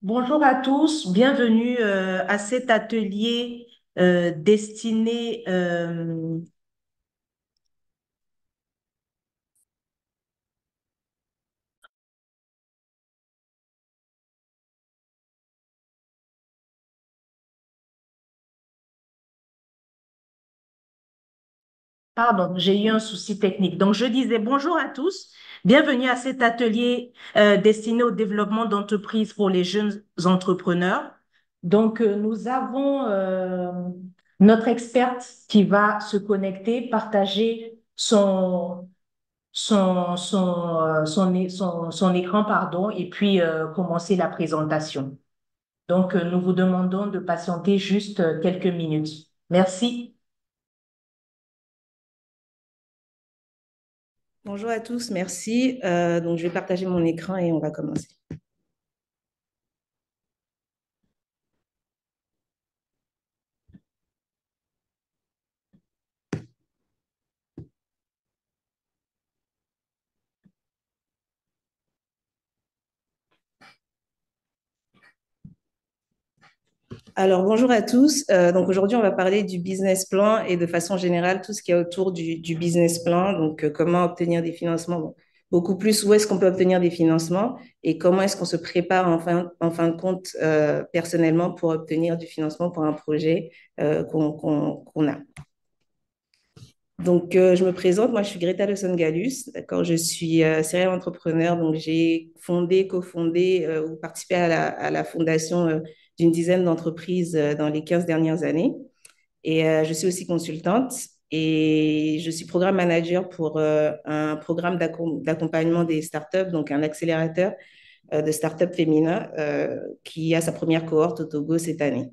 Bonjour à tous, bienvenue à cet atelier destiné. Pardon, j'ai eu un souci technique. Donc, je disais bonjour à tous, bienvenue à cet atelier destiné au développement d'entreprises pour les jeunes entrepreneurs. Donc, nous avons notre experte qui va se connecter, partager son écran, pardon, et puis commencer la présentation. Donc, nous vous demandons de patienter juste quelques minutes. Merci. Bonjour à tous, merci. Donc, je vais partager mon écran et on va commencer. Alors, bonjour à tous. Donc, aujourd'hui, on va parler du business plan et de façon générale, tout ce qui est autour du business plan. Donc, comment obtenir des financements. Bon, beaucoup plus, où est-ce qu'on peut obtenir des financements et comment est-ce qu'on se prépare en fin de compte personnellement pour obtenir du financement pour un projet qu'on a. Donc, je me présente, moi je suis Greta Lawson-Gallus, d'accord, je suis serial entrepreneur, donc j'ai fondé, cofondé ou participé à la fondation d'une dizaine d'entreprises dans les 15 dernières années. Et je suis aussi consultante et je suis programme manager pour un programme d'accompagnement des startups, donc un accélérateur de startups féminins qui a sa première cohorte au Togo cette année.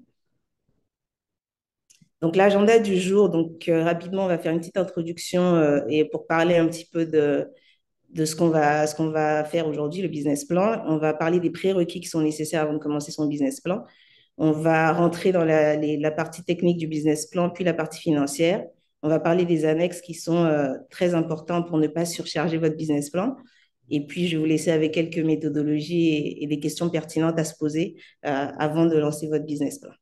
Donc, l'agenda du jour, donc rapidement, on va faire une petite introduction et pour parler un petit peu de ce qu'on va faire aujourd'hui, le business plan. On va parler des prérequis qui sont nécessaires avant de commencer son business plan. On va rentrer dans la partie technique du business plan, puis la partie financière. On va parler des annexes qui sont très importants pour ne pas surcharger votre business plan. Et puis, je vais vous laisser avec quelques méthodologies et des questions pertinentes à se poser avant de lancer votre business plan.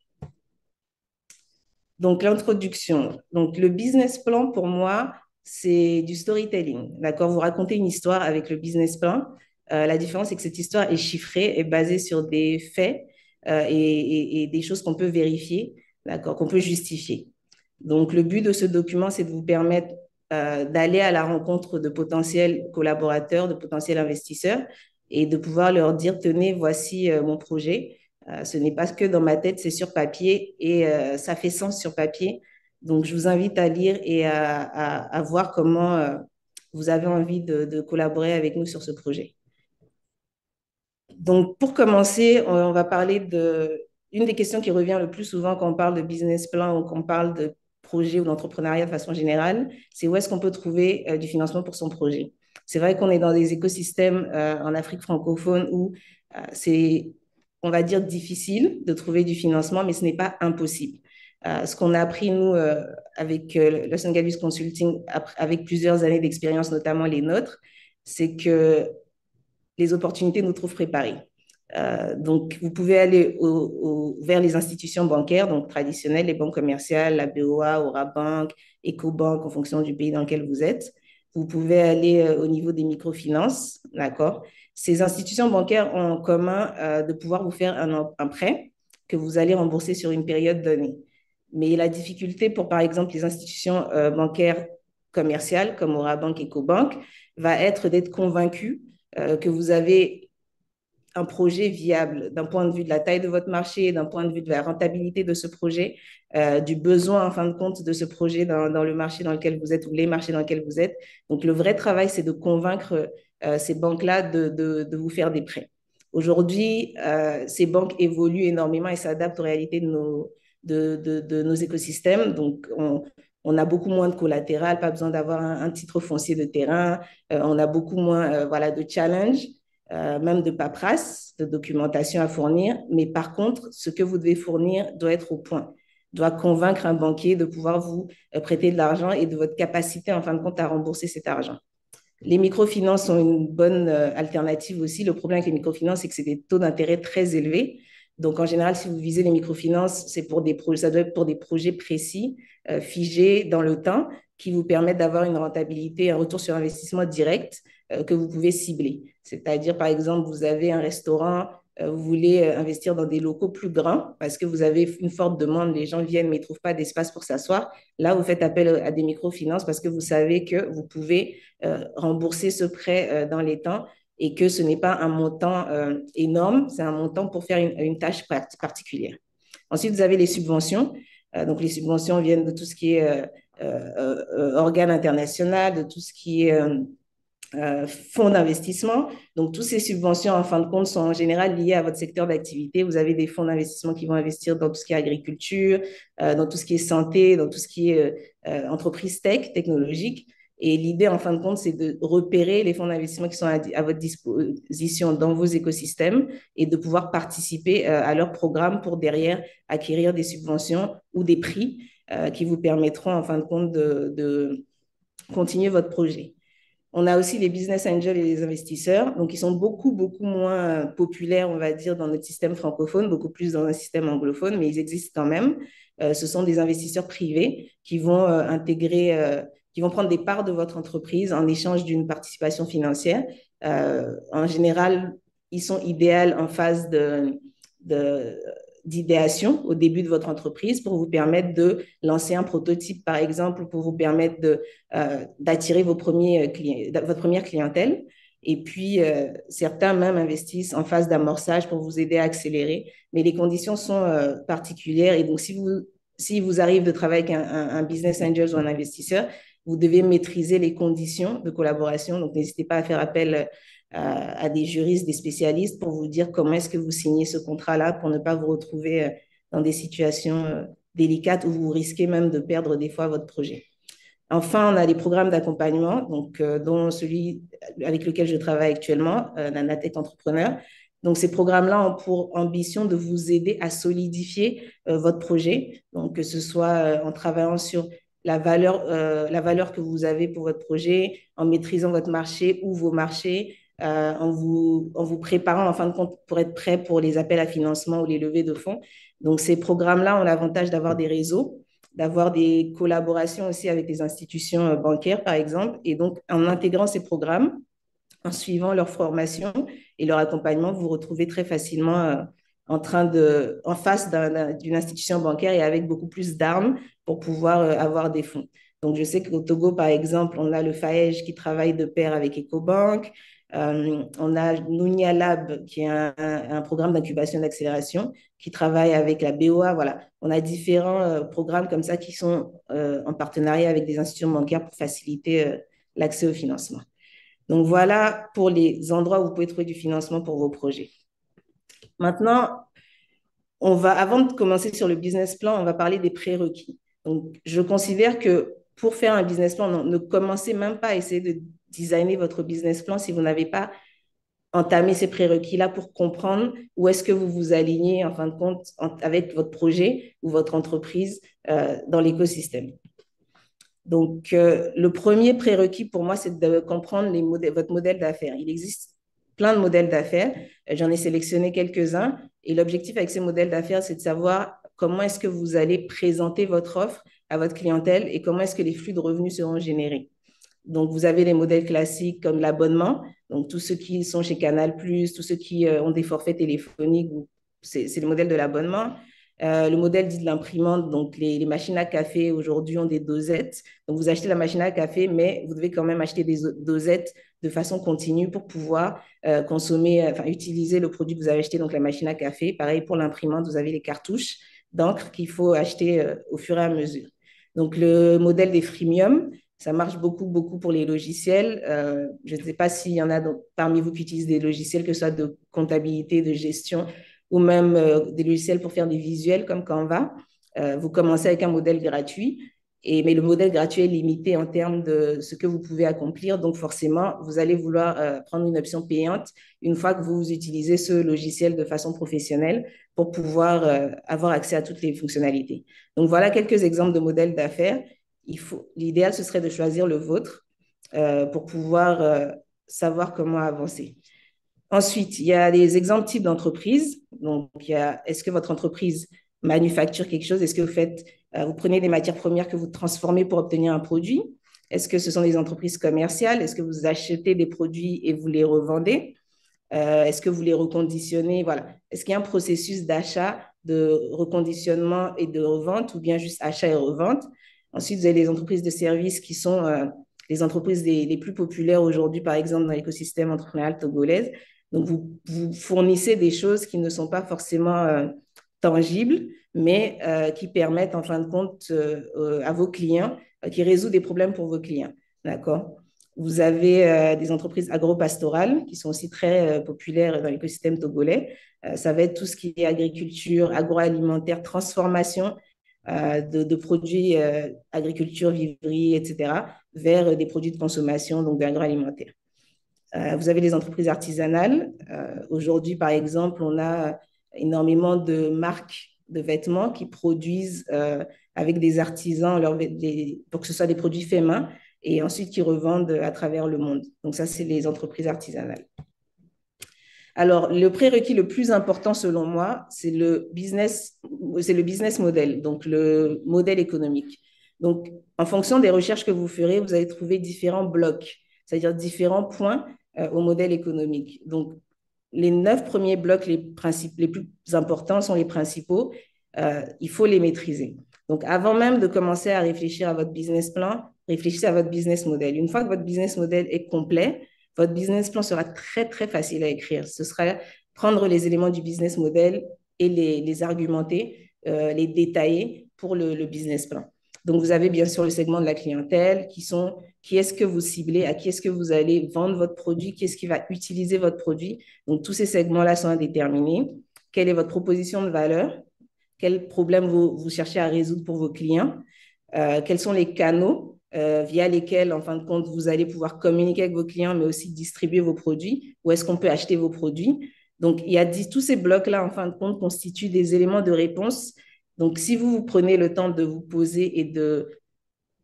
Donc, l'introduction. Donc, le business plan, pour moi, c'est du storytelling. D'accord? Vous racontez une histoire avec le business plan. La différence, c'est que cette histoire est chiffrée, est basée sur des faits et des choses qu'on peut vérifier, d'accord, qu'on peut justifier. Donc, le but de ce document, c'est de vous permettre d'aller à la rencontre de potentiels collaborateurs, de potentiels investisseurs et de pouvoir leur dire, tenez, voici mon projet. Ce n'est pas que dans ma tête, c'est sur papier et ça fait sens sur papier. Donc, je vous invite à lire et à voir comment vous avez envie de collaborer avec nous sur ce projet. Donc, pour commencer, on va parler une des questions qui revient le plus souvent quand on parle de business plan ou quand on parle de projet ou d'entrepreneuriat de façon générale, c'est où est-ce qu'on peut trouver du financement pour son projet. C'est vrai qu'on est dans des écosystèmes en Afrique francophone où c'est, on va dire, difficile de trouver du financement, mais ce n'est pas impossible. Ce qu'on a appris, nous, avec Los Angeles Consulting, avec plusieurs années d'expérience, notamment les nôtres, c'est que les opportunités nous trouvent préparés. Donc, vous pouvez aller vers les institutions bancaires, donc traditionnelles, les banques commerciales, la BOA, Orabank, Ecobank, en fonction du pays dans lequel vous êtes. Vous pouvez aller au niveau des microfinances, d'accord? Ces institutions bancaires ont en commun de pouvoir vous faire un prêt que vous allez rembourser sur une période donnée. Mais la difficulté pour, par exemple, les institutions bancaires commerciales comme Orabank, Ecobank, va être d'être convaincu que vous avez un projet viable d'un point de vue de la taille de votre marché, d'un point de vue de la rentabilité de ce projet, du besoin en fin de compte de ce projet dans le marché dans lequel vous êtes ou les marchés dans lesquels vous êtes. Donc, le vrai travail, c'est de convaincre ces banques-là de vous faire des prêts. Aujourd'hui, ces banques évoluent énormément et s'adaptent aux réalités de nos écosystèmes. Donc, on a beaucoup moins de collatéral, pas besoin d'avoir un titre foncier de terrain, on a beaucoup moins voilà, de challenge, même de paperasse, de documentation à fournir. Mais par contre, ce que vous devez fournir doit être au point, doit convaincre un banquier de pouvoir vous prêter de l'argent et de votre capacité, en fin de compte, à rembourser cet argent. Les microfinances sont une bonne alternative aussi. Le problème avec les microfinances, c'est que c'est des taux d'intérêt très élevés. Donc, en général, si vous visez les microfinances, c'est pour des projets, ça doit être pour des projets précis, figés dans le temps, qui vous permettent d'avoir une rentabilité, un retour sur investissement direct que vous pouvez cibler. C'est-à-dire, par exemple, vous avez un restaurant, vous voulez investir dans des locaux plus grands parce que vous avez une forte demande, les gens viennent mais ils ne trouvent pas d'espace pour s'asseoir. Là, vous faites appel à des microfinances parce que vous savez que vous pouvez rembourser ce prêt dans les temps et que ce n'est pas un montant énorme, c'est un montant pour faire une tâche particulière. Ensuite, vous avez les subventions. Donc, les subventions viennent de tout ce qui est organe international, de tout ce qui est fonds d'investissement. Donc, toutes ces subventions, en fin de compte, sont en général liées à votre secteur d'activité. Vous avez des fonds d'investissement qui vont investir dans tout ce qui est agriculture, dans tout ce qui est santé, dans tout ce qui est entreprise tech, technologique. Et l'idée, en fin de compte, c'est de repérer les fonds d'investissement qui sont à votre disposition dans vos écosystèmes et de pouvoir participer à leur programme pour derrière acquérir des subventions ou des prix qui vous permettront, en fin de compte, de continuer votre projet. On a aussi les business angels et les investisseurs, donc ils sont beaucoup, beaucoup moins populaires, on va dire, dans notre système francophone, beaucoup plus dans un système anglophone, mais ils existent quand même. Ce sont des investisseurs privés qui vont qui vont prendre des parts de votre entreprise en échange d'une participation financière. En général, ils sont idéaux en phase de d'idéation au début de votre entreprise pour vous permettre de lancer un prototype, par exemple, pour vous permettre d'attirer votre première clientèle. Et puis, certains même investissent en phase d'amorçage pour vous aider à accélérer. Mais les conditions sont particulières. Et donc, si vous arrive de travailler avec un business angel ou un investisseur, vous devez maîtriser les conditions de collaboration. Donc, n'hésitez pas à faire appel à des juristes, des spécialistes pour vous dire comment est-ce que vous signez ce contrat-là pour ne pas vous retrouver dans des situations délicates où vous risquez même de perdre des fois votre projet. Enfin, on a les programmes d'accompagnement, donc, dont celui avec lequel je travaille actuellement, Nanatech Entrepreneur. Donc, ces programmes-là ont pour ambition de vous aider à solidifier votre projet, donc que ce soit en travaillant sur la valeur que vous avez pour votre projet, en maîtrisant votre marché ou vos marchés, en vous préparant en fin de compte pour être prêt pour les appels à financement ou les levées de fonds. Donc, ces programmes-là ont l'avantage d'avoir des réseaux, d'avoir des collaborations aussi avec des institutions bancaires, par exemple. Et donc, en intégrant ces programmes, en suivant leur formation et leur accompagnement, vous vous retrouvez très facilement en face d'une institution bancaire et avec beaucoup plus d'armes pour pouvoir avoir des fonds. Donc, je sais qu'au Togo, par exemple, on a le FAEJ qui travaille de pair avec Ecobank. On a Nounia Lab, qui est un programme d'incubation et d'accélération, qui travaille avec la BOA. Voilà, on a différents programmes comme ça qui sont en partenariat avec des institutions bancaires pour faciliter l'accès au financement. Donc voilà pour les endroits où vous pouvez trouver du financement pour vos projets. Maintenant, avant de commencer sur le business plan, on va parler des prérequis. Donc, je considère que pour faire un business plan, ne commencez même pas à essayer de designer votre business plan si vous n'avez pas entamé ces prérequis-là pour comprendre où est-ce que vous vous alignez, en fin de compte, avec votre projet ou votre entreprise dans l'écosystème. Donc, le premier prérequis pour moi, c'est de comprendre votre modèle d'affaires. Il existe plein de modèles d'affaires. J'en ai sélectionné quelques-uns. Et l'objectif avec ces modèles d'affaires, c'est de savoir comment est-ce que vous allez présenter votre offre à votre clientèle et comment est-ce que les flux de revenus seront générés. Donc, vous avez les modèles classiques comme l'abonnement. Donc, tous ceux qui sont chez Canal+, tous ceux qui ont des forfaits téléphoniques, c'est le modèle de l'abonnement. Le modèle dit de l'imprimante, donc les machines à café aujourd'hui ont des dosettes. Donc, vous achetez la machine à café, mais vous devez quand même acheter des dosettes de façon continue pour pouvoir utiliser le produit que vous avez acheté, donc la machine à café. Pareil pour l'imprimante, vous avez les cartouches d'encre qu'il faut acheter au fur et à mesure. Donc, le modèle des freemium, ça marche beaucoup, beaucoup pour les logiciels. Je ne sais pas s'il y en a parmi vous qui utilisent des logiciels, que ce soit de comptabilité, de gestion, ou même des logiciels pour faire des visuels comme Canva. Vous commencez avec un modèle gratuit, mais le modèle gratuit est limité en termes de ce que vous pouvez accomplir. Donc, forcément, vous allez vouloir prendre une option payante une fois que vous utilisez ce logiciel de façon professionnelle pour pouvoir avoir accès à toutes les fonctionnalités. Donc, voilà quelques exemples de modèles d'affaires. L'idéal, ce serait de choisir le vôtre. pour pouvoir savoir comment avancer. Ensuite, il y a les exemples types d'entreprises. Donc, est-ce que votre entreprise manufacture quelque chose? Est-ce que vous prenez des matières premières que vous transformez pour obtenir un produit? Est-ce que ce sont des entreprises commerciales? Est-ce que vous achetez des produits et vous les revendez? Est-ce que vous les reconditionnez? Voilà. Est-ce qu'il y a un processus d'achat, de reconditionnement et de revente ou bien juste achat et revente? Ensuite, vous avez les entreprises de services qui sont les entreprises les plus populaires aujourd'hui, par exemple, dans l'écosystème entrepreneurial togolais. Donc, vous fournissez des choses qui ne sont pas forcément tangibles, mais qui permettent, en fin de compte, à vos clients, qui résout des problèmes pour vos clients. D'accord? Vous avez des entreprises agro-pastorales qui sont aussi très populaires dans l'écosystème togolais. Ça va être tout ce qui est agriculture, agroalimentaire, transformation de produits agriculture, vivrerie, etc., vers des produits de consommation, donc de l'agroalimentaire. Vous avez les entreprises artisanales. Aujourd'hui, par exemple, on a énormément de marques de vêtements qui produisent avec des artisans pour que ce soit des produits faits main et ensuite qui revendent à travers le monde. Donc ça, c'est les entreprises artisanales. Alors, le prérequis le plus important selon moi, c'est le business model, donc le modèle économique. Donc, en fonction des recherches que vous ferez, vous allez trouver différents blocs, c'est-à-dire différents points au modèle économique. Donc, les 9 premiers blocs les plus importants sont les principaux. Il faut les maîtriser. Donc, avant même de commencer à réfléchir à votre business plan, réfléchissez à votre business model. Une fois que votre business model est complet, votre business plan sera très, très facile à écrire. Ce sera prendre les éléments du business model et les argumenter, les détailler pour le business plan. Donc, vous avez bien sûr le segment de la clientèle qui est-ce que vous ciblez, à qui est-ce que vous allez vendre votre produit, qui est-ce qui va utiliser votre produit. Donc, tous ces segments-là sont à déterminer. Quelle est votre proposition de valeur? Quels problèmes vous cherchez à résoudre pour vos clients? Quels sont les canaux via lesquels, en fin de compte, vous allez pouvoir communiquer avec vos clients, mais aussi distribuer vos produits? Où est-ce qu'on peut acheter vos produits? Donc, tous ces blocs-là, en fin de compte, constituent des éléments de réponse. Donc, si vous prenez le temps de vous poser et de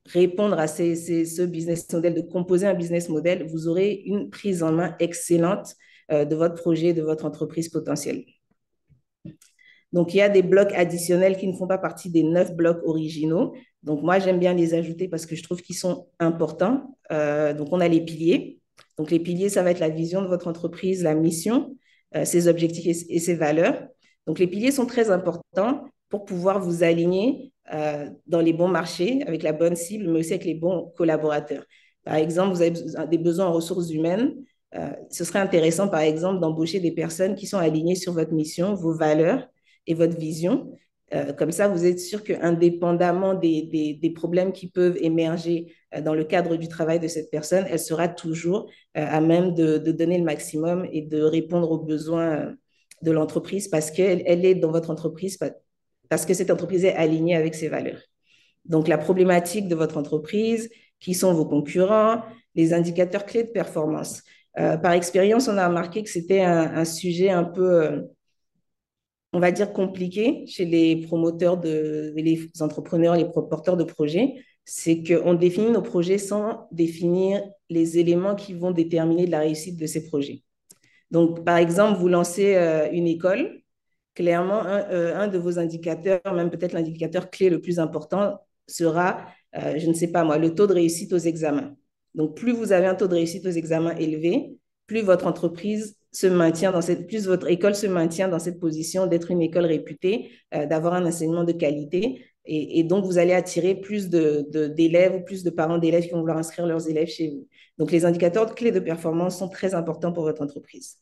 répondre à ce business model, de composer un business model, vous aurez une prise en main excellente de votre projet, de votre entreprise potentielle. Donc, il y a des blocs additionnels qui ne font pas partie des 9 blocs originaux. Donc, moi, j'aime bien les ajouter parce que je trouve qu'ils sont importants. Donc, on a les piliers. Donc, les piliers, ça va être la vision de votre entreprise, la mission, ses objectifs et ses valeurs. Donc, les piliers sont très importants pour pouvoir vous aligner dans les bons marchés, avec la bonne cible, mais aussi avec les bons collaborateurs. Par exemple, vous avez des besoins en ressources humaines. Ce serait intéressant, par exemple, d'embaucher des personnes qui sont alignées sur votre mission, vos valeurs et votre vision. Comme ça, vous êtes sûr qu'indépendamment des problèmes qui peuvent émerger dans le cadre du travail de cette personne, elle sera toujours à même de donner le maximum et de répondre aux besoins de l'entreprise parce qu'elle est dans votre entreprise, parce que cette entreprise est alignée avec ses valeurs. Donc, la problématique de votre entreprise, qui sont vos concurrents, les indicateurs clés de performance. Par expérience, on a remarqué que c'était un sujet un peu on va dire, compliqué chez les promoteurs, les entrepreneurs, les porteurs de projets, c'est qu'on définit nos projets sans définir les éléments qui vont déterminer la réussite de ces projets. Donc, par exemple, vous lancez une école, clairement, un de vos indicateurs, même peut-être l'indicateur clé le plus important, sera, je ne sais pas moi, le taux de réussite aux examens. Donc, plus vous avez un taux de réussite aux examens élevé, plus votre entreprise se maintient plus votre école se maintient dans cette position d'être une école réputée, d'avoir un enseignement de qualité. Et donc, vous allez attirer plus d'élèves ou plus de parents d'élèves qui vont vouloir inscrire leurs élèves chez vous. Donc, les indicateurs clés de performance sont très importants pour votre entreprise.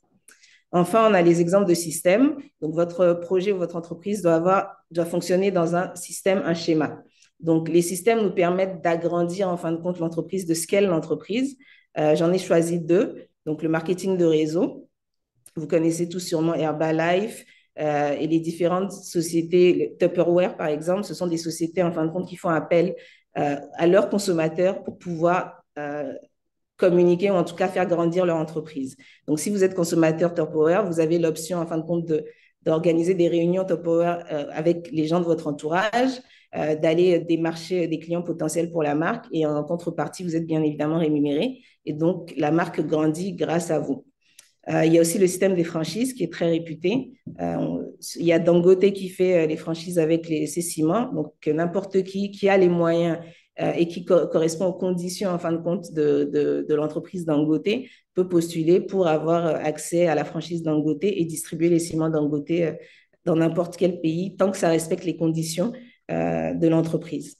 Enfin, on a les exemples de systèmes. Donc, votre projet ou votre entreprise doit fonctionner dans un système, un schéma. Donc, les systèmes nous permettent d'agrandir, en fin de compte, l'entreprise, de scale l'entreprise. J'en ai choisi 2. Donc, le marketing de réseau. Vous connaissez tous sûrement Herbalife et les différentes sociétés, Tupperware par exemple, ce sont des sociétés en fin de compte qui font appel à leurs consommateurs pour pouvoir communiquer ou en tout cas faire grandir leur entreprise. Donc, si vous êtes consommateur Tupperware, vous avez l'option en fin de compte d'organiser des réunions Tupperware avec les gens de votre entourage d'aller démarcher des clients potentiels pour la marque et en contrepartie, vous êtes bien évidemment rémunéré et donc la marque grandit grâce à vous. Il y a aussi le système des franchises qui est très réputé. Il y a Dangote qui fait les franchises avec ses ciments. Donc, n'importe qui a les moyens et qui correspond aux conditions, en fin de compte, de l'entreprise Dangote peut postuler pour avoir accès à la franchise Dangote et distribuer les ciments Dangote dans n'importe quel pays, tant que ça respecte les conditions de l'entreprise.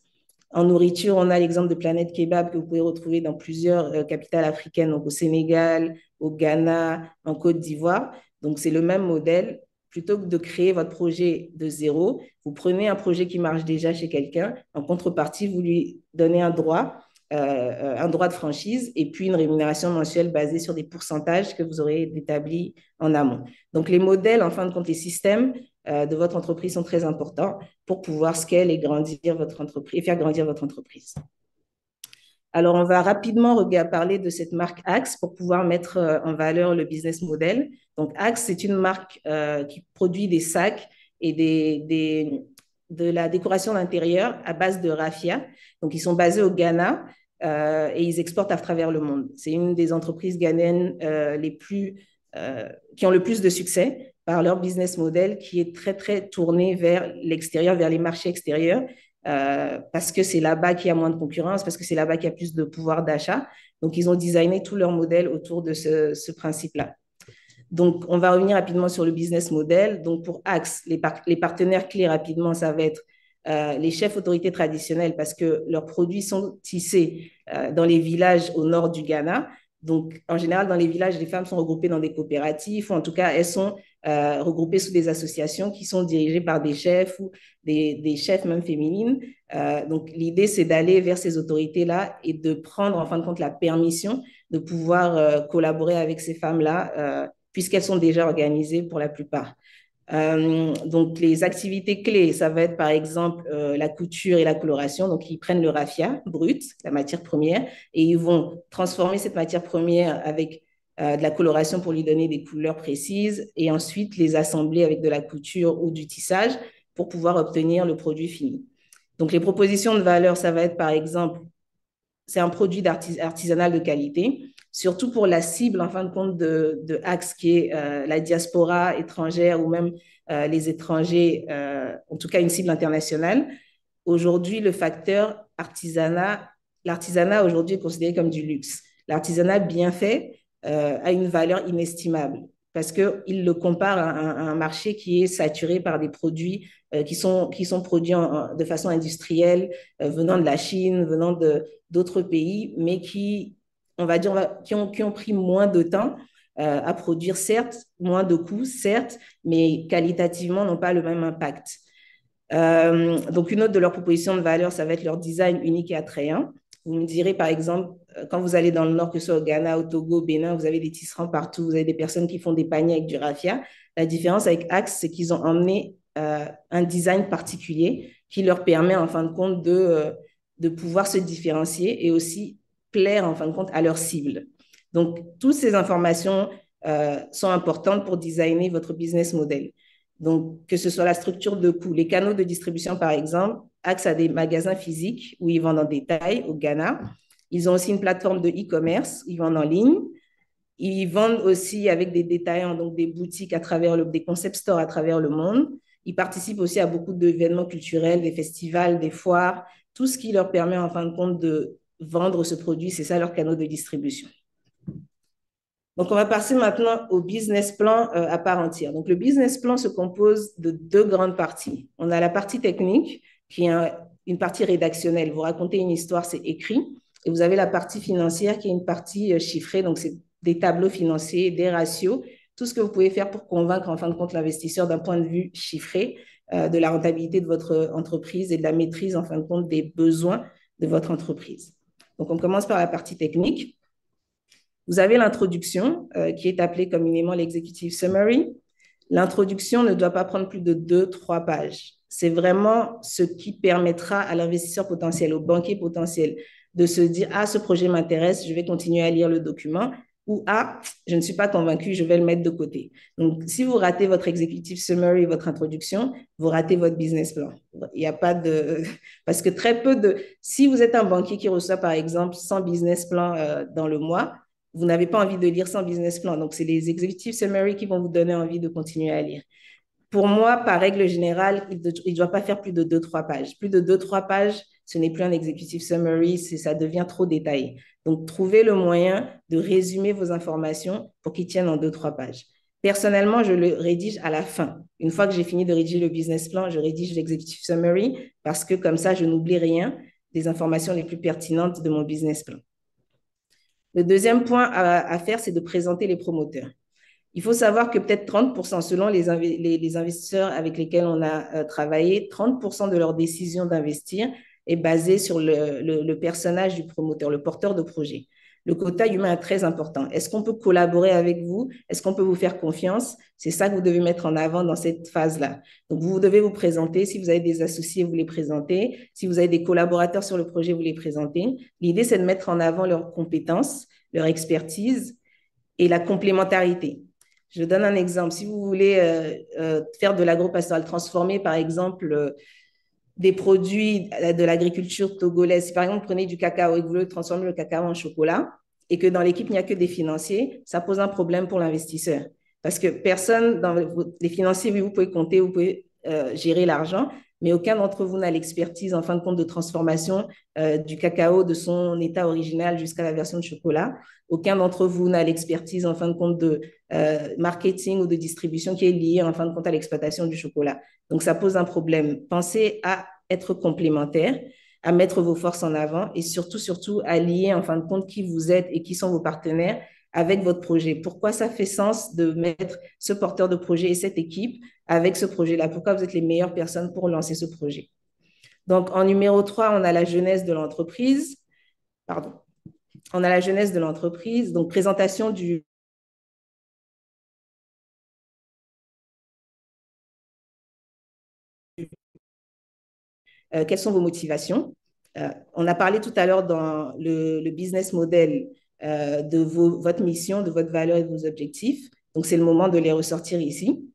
En nourriture, on a l'exemple de Planète Kebab que vous pouvez retrouver dans plusieurs capitales africaines, donc au Sénégal, au Ghana, en Côte d'Ivoire. Donc, c'est le même modèle. Plutôt que de créer votre projet de zéro, vous prenez un projet qui marche déjà chez quelqu'un. En contrepartie, vous lui donnez un droit de franchise et puis une rémunération mensuelle basée sur des pourcentages que vous aurez établis en amont. Donc, les modèles, en fin de compte, les systèmes de votre entreprise sont très importants pour pouvoir scale et grandir votre entreprise et faire grandir votre entreprise. Alors, on va rapidement parler de cette marque Axe pour pouvoir mettre en valeur le business model. Donc, Axe, c'est une marque qui produit des sacs et de la décoration d'intérieur à base de raffia. Donc, ils sont basés au Ghana et ils exportent à travers le monde. C'est une des entreprises ghanéennes qui ont le plus de succès par leur business model qui est très, très tourné vers l'extérieur, vers les marchés extérieurs. Parce que c'est là-bas qu'il y a moins de concurrence, parce que c'est là-bas qu'il y a plus de pouvoir d'achat. Donc, ils ont designé tout leur modèle autour de ce principe-là. Donc, on va revenir rapidement sur le business model. Donc, pour Axe, les partenaires clés rapidement, ça va être les chefs autorités traditionnelles parce que leurs produits sont tissés dans les villages au nord du Ghana. Donc, en général, dans les villages, les femmes sont regroupées dans des coopératives, ou en tout cas, elles sont regroupées sous des associations qui sont dirigées par des chefs ou des chefs même féminines. Donc, l'idée, c'est d'aller vers ces autorités-là et de prendre, en fin de compte, la permission de pouvoir collaborer avec ces femmes-là, puisqu'elles sont déjà organisées pour la plupart. Donc, les activités clés, ça va être par exemple la couture et la coloration. Donc, ils prennent le raffia brut, la matière première, et ils vont transformer cette matière première avec de la coloration pour lui donner des couleurs précises et ensuite les assembler avec de la couture ou du tissage pour pouvoir obtenir le produit fini. Donc, les propositions de valeur, ça va être par exemple, c'est un produit artisanal de qualité, surtout pour la cible, en fin de compte, de Axe, qui est la diaspora étrangère ou même les étrangers, en tout cas une cible internationale. Aujourd'hui, le facteur artisanat, l'artisanat aujourd'hui est considéré comme du luxe. L'artisanat bien fait a une valeur inestimable parce qu'il le compare à un marché qui est saturé par des produits qui sont produits de façon industrielle, venant de la Chine, venant d'autres pays, mais qui, on va dire, qui ont pris moins de temps à produire, certes, moins de coûts, certes, mais qualitativement n'ont pas le même impact. Donc, une autre de leurs propositions de valeur, ça va être leur design unique et attrayant. Vous me direz, par exemple, quand vous allez dans le nord, que ce soit au Ghana, au Togo, au Bénin, vous avez des tisserands partout, vous avez des personnes qui font des paniers avec du raffia. La différence avec Axe, c'est qu'ils ont emmené un design particulier qui leur permet, en fin de compte, de pouvoir se différencier et aussi plaire, en fin de compte, à leur cible. Donc, toutes ces informations sont importantes pour designer votre business model. Donc, que ce soit la structure de coûts, les canaux de distribution, par exemple, Axe a des magasins physiques où ils vendent en détail au Ghana. Ils ont aussi une plateforme de e-commerce, ils vendent en ligne. Ils vendent aussi avec des détaillants, donc des boutiques à travers des concept stores à travers le monde. Ils participent aussi à beaucoup d'événements culturels, des festivals, des foires, tout ce qui leur permet en fin de compte de vendre ce produit, c'est ça leur canal de distribution. Donc, on va passer maintenant au business plan à part entière. Donc, le business plan se compose de deux grandes parties. On a la partie technique, qui est une partie rédactionnelle. Vous racontez une histoire, c'est écrit. Et vous avez la partie financière, qui est une partie chiffrée. Donc, c'est des tableaux financiers, des ratios, tout ce que vous pouvez faire pour convaincre, en fin de compte, l'investisseur d'un point de vue chiffré de la rentabilité de votre entreprise et de la maîtrise, en fin de compte, des besoins de votre entreprise. Donc, on commence par la partie technique. Vous avez l'introduction qui est appelée communément l'executive summary. L'introduction ne doit pas prendre plus de 2-3 pages. C'est vraiment ce qui permettra à l'investisseur potentiel, au banquier potentiel, de se dire « Ah, ce projet m'intéresse, je vais continuer à lire le document ». ou ah, je ne suis pas convaincu, je vais le mettre de côté. Donc, si vous ratez votre executive summary, votre introduction, vous ratez votre business plan. Il n'y a pas de... Parce que très peu de... Si vous êtes un banquier qui reçoit, par exemple, 100 business plans dans le mois, vous n'avez pas envie de lire 100 business plans. Donc, c'est les executive summary qui vont vous donner envie de continuer à lire. Pour moi, par règle générale, il ne doit pas faire plus de 2-3 pages. Plus de 2-3 pages, ce n'est plus un executive summary, ça devient trop détaillé. Donc, trouvez le moyen de résumer vos informations pour qu'ils tiennent en 2-3 pages. Personnellement, je le rédige à la fin. Une fois que j'ai fini de rédiger le business plan, je rédige l'executive summary parce que comme ça, je n'oublie rien des informations les plus pertinentes de mon business plan. Le deuxième point à faire, c'est de présenter les promoteurs. Il faut savoir que peut-être 30%, selon les investisseurs avec lesquels on a travaillé, 30% de leur décision d'investir est basée sur le personnage du promoteur, le porteur de projet. Le quota humain est très important. Est-ce qu'on peut collaborer avec vous? Est-ce qu'on peut vous faire confiance? C'est ça que vous devez mettre en avant dans cette phase-là. Donc, vous devez vous présenter. Si vous avez des associés, vous les présentez. Si vous avez des collaborateurs sur le projet, vous les présentez. L'idée, c'est de mettre en avant leurs compétences, leur expertise et la complémentarité. Je donne un exemple. Si vous voulez faire de l'agro-pastoral, transformer par exemple des produits de l'agriculture togolaise, si par exemple vous prenez du cacao et que vous voulez transformer le cacao en chocolat et que dans l'équipe il n'y a que des financiers, ça pose un problème pour l'investisseur. Parce que personne, dans les financiers, oui, vous pouvez compter, vous pouvez gérer l'argent, mais aucun d'entre vous n'a l'expertise en fin de compte de transformation du cacao de son état original jusqu'à la version de chocolat. Aucun d'entre vous n'a l'expertise en fin de compte de marketing ou de distribution qui est liée en fin de compte à l'exploitation du chocolat. Donc, ça pose un problème. Pensez à être complémentaire, à mettre vos forces en avant et surtout, surtout, à lier en fin de compte qui vous êtes et qui sont vos partenaires avec votre projet. Pourquoi ça fait sens de mettre ce porteur de projet et cette équipe avec ce projet-là? Pourquoi vous êtes les meilleures personnes pour lancer ce projet? Donc, en numéro 3, on a la jeunesse de l'entreprise. Pardon. On a la jeunesse de l'entreprise. Donc, présentation du quelles sont vos motivations. On a parlé tout à l'heure dans le business model de votre mission, de votre valeur et de vos objectifs. Donc, c'est le moment de les ressortir ici.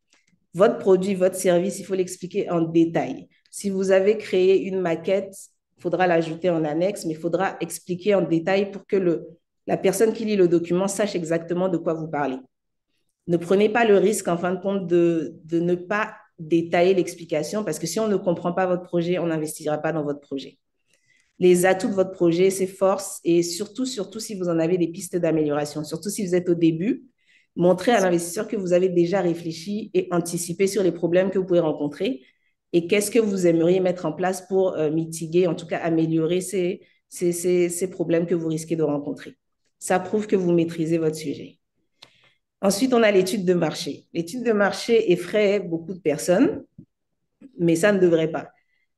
Votre produit, votre service, il faut l'expliquer en détail. Si vous avez créé une maquette, il faudra l'ajouter en annexe, mais il faudra expliquer en détail pour que la personne qui lit le document sache exactement de quoi vous parlez. Ne prenez pas le risque, en fin de compte, de ne pas détailler l'explication parce que si on ne comprend pas votre projet, on n'investira pas dans votre projet. Les atouts de votre projet, ses forces et surtout, surtout si vous en avez des pistes d'amélioration, surtout si vous êtes au début, montrez à l'investisseur que vous avez déjà réfléchi et anticipé sur les problèmes que vous pouvez rencontrer et qu'est-ce que vous aimeriez mettre en place pour mitiguer, en tout cas améliorer ces problèmes que vous risquez de rencontrer. Ça prouve que vous maîtrisez votre sujet. Ensuite, on a l'étude de marché. L'étude de marché effraie beaucoup de personnes, mais ça ne devrait pas.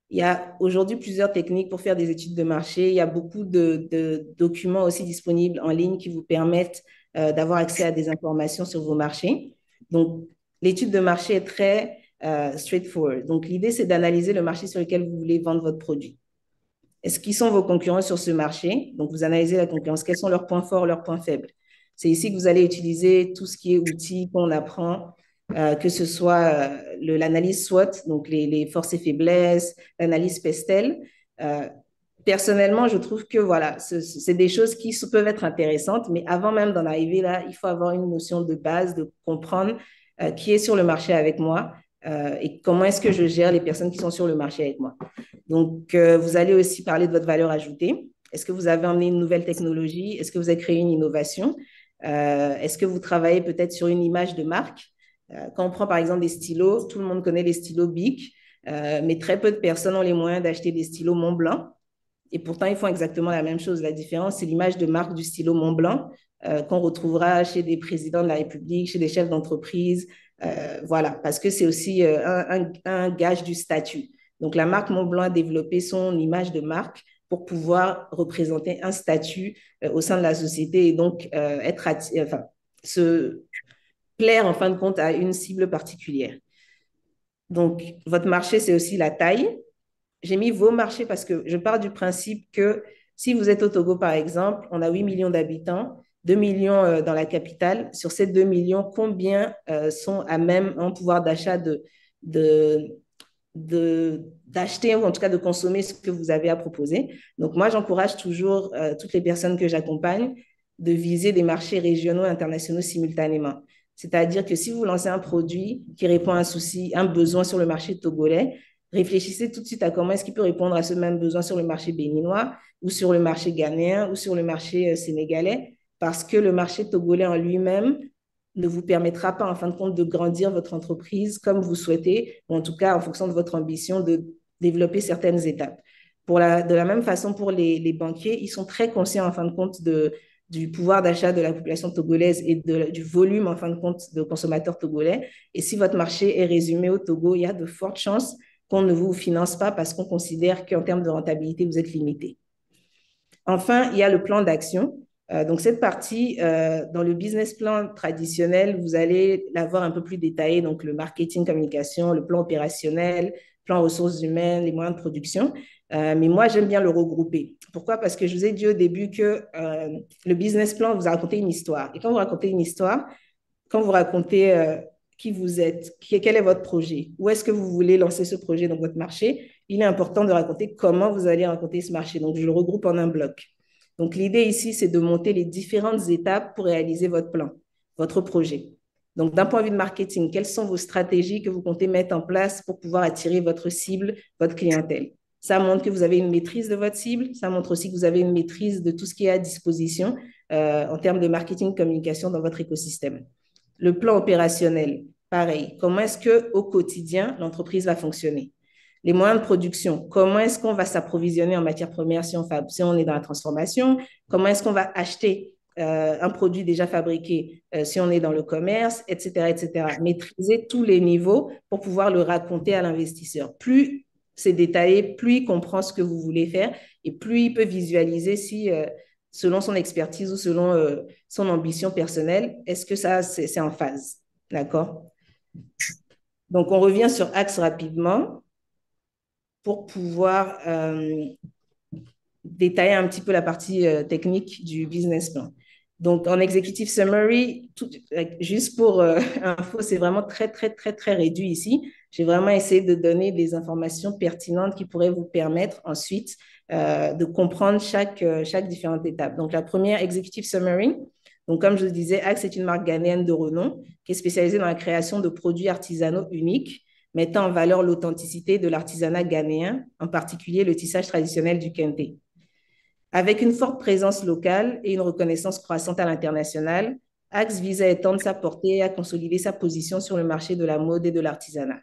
Il y a aujourd'hui plusieurs techniques pour faire des études de marché. Il y a beaucoup de documents aussi disponibles en ligne qui vous permettent d'avoir accès à des informations sur vos marchés. Donc, l'étude de marché est très straightforward. Donc, l'idée, c'est d'analyser le marché sur lequel vous voulez vendre votre produit. Est-ce qu'ils sont vos concurrents sur ce marché? Donc, vous analysez la concurrence. Quels sont leurs points forts, leurs points faibles? C'est ici que vous allez utiliser tout ce qui est outils qu'on apprend, que ce soit l'analyse SWOT, donc les forces et faiblesses, l'analyse PESTEL. Personnellement, je trouve que voilà, c'est des choses qui peuvent être intéressantes, mais avant même d'en arriver là, il faut avoir une notion de base, de comprendre qui est sur le marché avec moi et comment est-ce que je gère les personnes qui sont sur le marché avec moi. Donc, vous allez aussi parler de votre valeur ajoutée. Est-ce que vous avez emmené une nouvelle technologie? Est-ce que vous avez créé une innovation? Est-ce que vous travaillez peut-être sur une image de marque? Quand on prend par exemple des stylos, tout le monde connaît les stylos Bic, mais très peu de personnes ont les moyens d'acheter des stylos Montblanc. Et pourtant, ils font exactement la même chose. La différence, c'est l'image de marque du stylo Montblanc qu'on retrouvera chez des présidents de la République, chez des chefs d'entreprise. Voilà, parce que c'est aussi un gage du statut. Donc, la marque Montblanc a développé son image de marque pour pouvoir représenter un statut au sein de la société et donc se plaire en fin de compte à une cible particulière. Donc, votre marché, c'est aussi la taille. J'ai mis vos marchés parce que je pars du principe que si vous êtes au Togo, par exemple, on a 8 millions d'habitants 2 millions dans la capitale. Sur ces 2 millions, combien sont à même en pouvoir d'achat de, d'acheter ou en tout cas de consommer ce que vous avez à proposer. Donc moi, j'encourage toujours toutes les personnes que j'accompagne de viser des marchés régionaux et internationaux simultanément. C'est-à-dire que si vous lancez un produit qui répond à un souci, un besoin sur le marché togolais, réfléchissez tout de suite à comment est-ce qu'il peut répondre à ce même besoin sur le marché béninois ou sur le marché ghanéen ou sur le marché sénégalais, parce que le marché togolais en lui-même ne vous permettra pas, en fin de compte, de grandir votre entreprise comme vous souhaitez, ou en tout cas en fonction de votre ambition de développer certaines étapes. De la même façon, pour les banquiers, ils sont très conscients, en fin de compte, du pouvoir d'achat de la population togolaise et du volume, en fin de compte, de consommateurs togolais. Et si votre marché est résumé au Togo, il y a de fortes chances qu'on ne vous finance pas parce qu'on considère qu'en termes de rentabilité, vous êtes limité. Enfin, il y a le plan d'action. Donc, cette partie, dans le business plan traditionnel, vous allez l'avoir un peu plus détaillé, donc le marketing, communication, le plan opérationnel, plan ressources humaines, les moyens de production. Mais moi, j'aime bien le regrouper. Pourquoi? Parce que je vous ai dit au début que le business plan vous a raconté une histoire. Et quand vous racontez une histoire, quand vous racontez qui vous êtes, quel est votre projet, où est-ce que vous voulez lancer ce projet dans votre marché, il est important de raconter comment vous allez raconter ce marché. Donc, je le regroupe en un bloc. Donc, l'idée ici, c'est de monter les différentes étapes pour réaliser votre plan, votre projet. Donc, d'un point de vue de marketing, quelles sont vos stratégies que vous comptez mettre en place pour pouvoir attirer votre cible, votre clientèle? Ça montre que vous avez une maîtrise de votre cible. Ça montre aussi que vous avez une maîtrise de tout ce qui est à disposition en termes de marketing, communication dans votre écosystème. Le plan opérationnel, pareil. Comment est-ce qu'au quotidien, l'entreprise va fonctionner? Les moyens de production, comment est-ce qu'on va s'approvisionner en matières premières si on est dans la transformation? Comment est-ce qu'on va acheter un produit déjà fabriqué si on est dans le commerce, etc., etc. Maîtriser tous les niveaux pour pouvoir le raconter à l'investisseur. Plus c'est détaillé, plus il comprend ce que vous voulez faire et plus il peut visualiser si selon son expertise ou selon son ambition personnelle, est-ce que ça, c'est en phase? D'accord? Donc, on revient sur Axe rapidement pour pouvoir détailler un petit peu la partie technique du business plan. Donc, en executive summary, juste pour info, c'est vraiment très, très, très, très réduit ici. J'ai vraiment essayé de donner des informations pertinentes qui pourraient vous permettre ensuite de comprendre chaque différente étape. Donc, la première, executive summary. Donc, comme je le disais, Axe est une marque ghanéenne de renom qui est spécialisée dans la création de produits artisanaux uniques, mettant en valeur l'authenticité de l'artisanat ghanéen, en particulier le tissage traditionnel du kente. Avec une forte présence locale et une reconnaissance croissante à l'international, Axe vise à étendre sa portée et à consolider sa position sur le marché de la mode et de l'artisanat.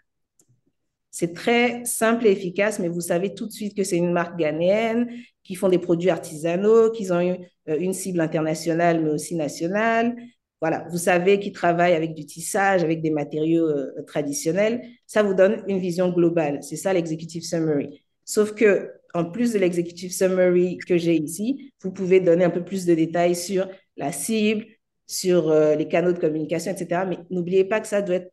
C'est très simple et efficace, mais vous savez tout de suite que c'est une marque ghanéenne, qui font des produits artisanaux, qu'ils ont une cible internationale, mais aussi nationale. Voilà, vous savez qu'ils travaillent avec du tissage, avec des matériaux traditionnels. Ça vous donne une vision globale. C'est ça l'executive summary. Sauf que, en plus de l'executive summary que j'ai ici, vous pouvez donner un peu plus de détails sur la cible, sur les canaux de communication, etc. Mais n'oubliez pas que ça doit être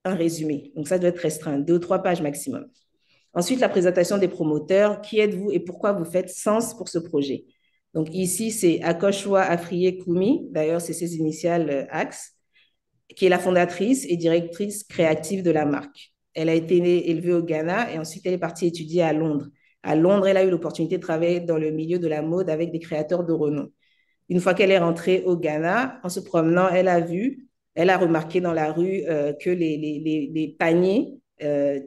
un résumé. Donc, ça doit être restreint, 2 ou 3 pages maximum. Ensuite, la présentation des promoteurs. Qui êtes-vous et pourquoi vous faites sens pour ce projet? Donc, ici, c'est Akoshwa Afriye Koumi, d'ailleurs, c'est ses initiales Axe, qui est la fondatrice et directrice créative de la marque. Elle a été élevée au Ghana et ensuite, elle est partie étudier à Londres. À Londres, elle a eu l'opportunité de travailler dans le milieu de la mode avec des créateurs de renom. Une fois qu'elle est rentrée au Ghana, en se promenant, elle a remarqué dans la rue que les paniers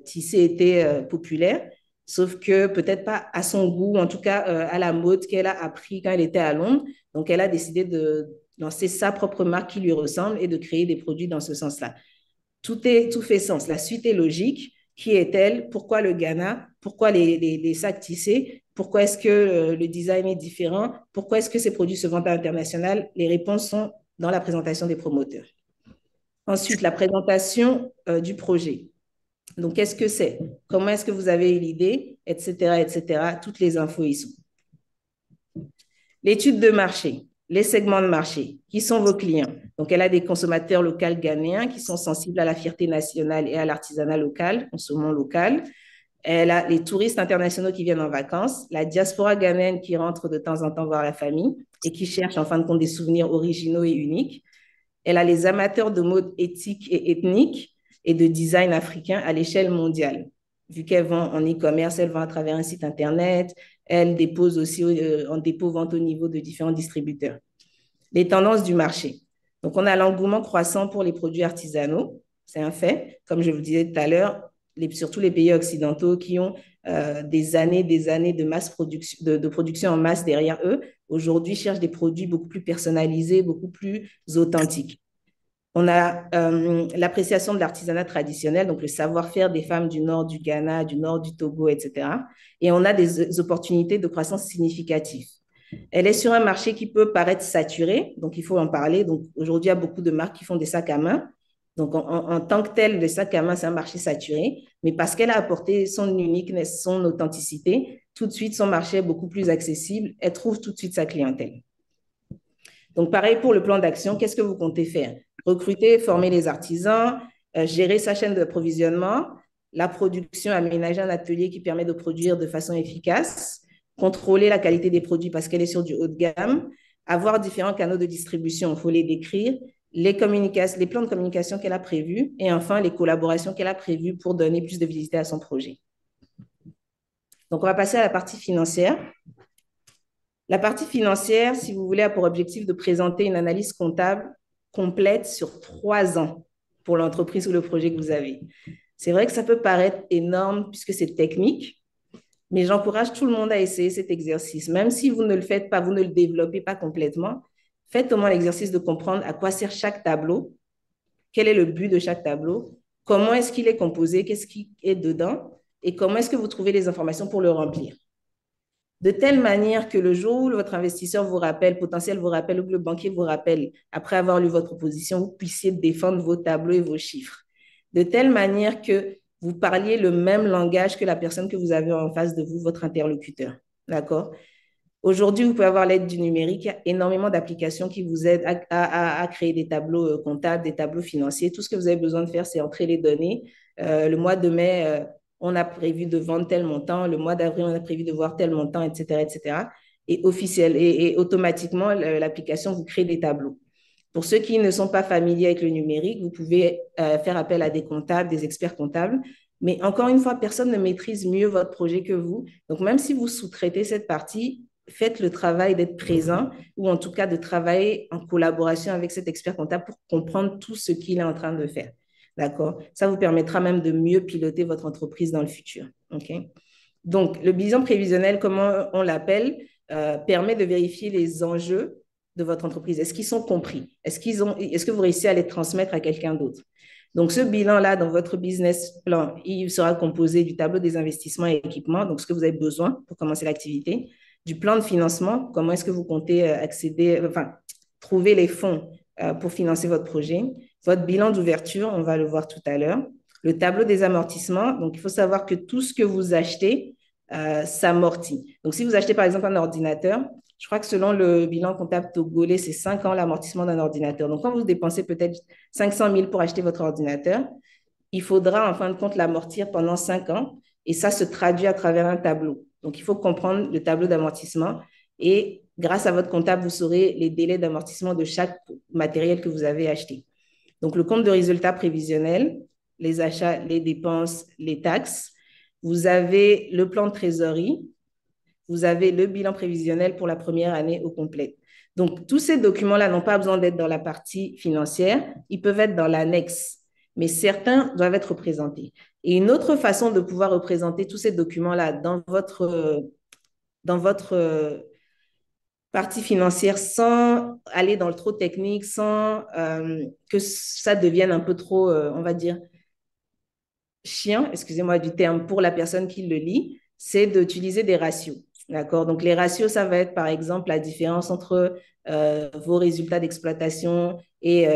tissés étaient populaires, sauf que peut-être pas à son goût, en tout cas à la mode qu'elle a appris quand elle était à Londres. Donc, elle a décidé de lancer sa propre marque qui lui ressemble et de créer des produits dans ce sens-là. Tout fait sens. La suite est logique. Qui est-elle? Pourquoi le Ghana? Pourquoi les sacs tissés? Pourquoi est-ce que le design est différent? Pourquoi est-ce que ces produits se vendent à l'international? Les réponses sont dans la présentation des promoteurs. Ensuite, la présentation du projet. Donc, qu'est-ce que c'est? Comment est-ce que vous avez eu l'idée? Etc., etc. Toutes les infos y sont. L'étude de marché, les segments de marché, qui sont vos clients? Donc, elle a des consommateurs locaux ghanéens qui sont sensibles à la fierté nationale et à l'artisanat local, consommant local. Elle a les touristes internationaux qui viennent en vacances, la diaspora ghanéenne qui rentre de temps en temps voir la famille et qui cherche en fin de compte des souvenirs originaux et uniques. Elle a les amateurs de mode éthique et ethnique et de design africain à l'échelle mondiale. Vu qu'elles vont en e-commerce, elles vont à travers un site internet, elles déposent aussi en dépôt-vente au niveau de différents distributeurs. Les tendances du marché. Donc, on a l'engouement croissant pour les produits artisanaux, c'est un fait. Comme je vous disais tout à l'heure, surtout les pays occidentaux qui ont des années de masse production, de production en masse derrière eux, aujourd'hui cherchent des produits beaucoup plus personnalisés, beaucoup plus authentiques. On a l'appréciation de l'artisanat traditionnel, donc le savoir-faire des femmes du nord du Ghana, du nord du Togo, etc. Et on a des opportunités de croissance significatives. Elle est sur un marché qui peut paraître saturé, donc il faut en parler. Donc aujourd'hui, il y a beaucoup de marques qui font des sacs à main. Donc en tant que tel, le sac à main, c'est un marché saturé, mais parce qu'elle a apporté son uniqueness, son authenticité, tout de suite, son marché est beaucoup plus accessible. Elle trouve tout de suite sa clientèle. Donc pareil pour le plan d'action, qu'est-ce que vous comptez faire? Recruter, former les artisans, gérer sa chaîne d'approvisionnement, la production, aménager un atelier qui permet de produire de façon efficace, contrôler la qualité des produits parce qu'elle est sur du haut de gamme, avoir différents canaux de distribution, il faut les décrire, les plans de communication qu'elle a prévus et enfin les collaborations qu'elle a prévues pour donner plus de visibilité à son projet. Donc, on va passer à la partie financière. La partie financière, si vous voulez, a pour objectif de présenter une analyse comptable complète sur 3 ans pour l'entreprise ou le projet que vous avez. C'est vrai que ça peut paraître énorme puisque c'est technique, mais j'encourage tout le monde à essayer cet exercice. Même si vous ne le faites pas, vous ne le développez pas complètement, faites au moins l'exercice de comprendre à quoi sert chaque tableau, quel est le but de chaque tableau, comment est-ce qu'il est composé, qu'est-ce qui est dedans et comment est-ce que vous trouvez les informations pour le remplir. De telle manière que le jour où votre investisseur vous rappelle, potentiel vous rappelle, ou que le banquier vous rappelle, après avoir lu votre proposition, vous puissiez défendre vos tableaux et vos chiffres. De telle manière que vous parliez le même langage que la personne que vous avez en face de vous, votre interlocuteur. D'accord? Aujourd'hui, vous pouvez avoir l'aide du numérique. Il y a énormément d'applications qui vous aident à créer des tableaux comptables, des tableaux financiers. Tout ce que vous avez besoin de faire, c'est entrer les données. Le mois de mai, on a prévu de vendre tel montant. Le mois d'avril, on a prévu de voir tel montant, etc., etc. Et automatiquement, l'application vous crée des tableaux. Pour ceux qui ne sont pas familiers avec le numérique, vous pouvez faire appel à des comptables, des experts comptables. Mais encore une fois, personne ne maîtrise mieux votre projet que vous. Donc, même si vous sous-traitez cette partie, faites le travail d'être présent ou en tout cas de travailler en collaboration avec cet expert comptable pour comprendre tout ce qu'il est en train de faire. D'accord? Ça vous permettra même de mieux piloter votre entreprise dans le futur. OK? Donc, le bilan prévisionnel, comment on l'appelle, permet de vérifier les enjeux de votre entreprise. Est-ce qu'ils sont compris? Est-ce que vous réussissez à les transmettre à quelqu'un d'autre? Donc, ce bilan-là, dans votre business plan, il sera composé du tableau des investissements et équipements, donc ce que vous avez besoin pour commencer l'activité, du plan de financement, comment est-ce que vous comptez trouver les fonds pour financer votre projet, votre bilan d'ouverture, on va le voir tout à l'heure, le tableau des amortissements. Donc, il faut savoir que tout ce que vous achetez s'amortit. Donc, si vous achetez par exemple un ordinateur, je crois que selon le bilan comptable togolais, c'est 5 ans l'amortissement d'un ordinateur. Donc, quand vous dépensez peut-être 500 000 pour acheter votre ordinateur, il faudra en fin de compte l'amortir pendant 5 ans et ça se traduit à travers un tableau. Donc, il faut comprendre le tableau d'amortissement et grâce à votre comptable, vous saurez les délais d'amortissement de chaque matériel que vous avez acheté. Donc, le compte de résultat prévisionnel, les achats, les dépenses, les taxes. Vous avez le plan de trésorerie. Vous avez le bilan prévisionnel pour la première année au complet. Donc, tous ces documents-là n'ont pas besoin d'être dans la partie financière. Ils peuvent être dans l'annexe, mais certains doivent être représentés. Et une autre façon de pouvoir représenter tous ces documents-là dans votre partie financière sans aller dans le trop technique, sans que ça devienne un peu trop, on va dire, chiant, excusez-moi du terme, pour la personne qui le lit, c'est d'utiliser des ratios. D'accord? Donc, les ratios, ça va être par exemple la différence entre vos résultats d'exploitation et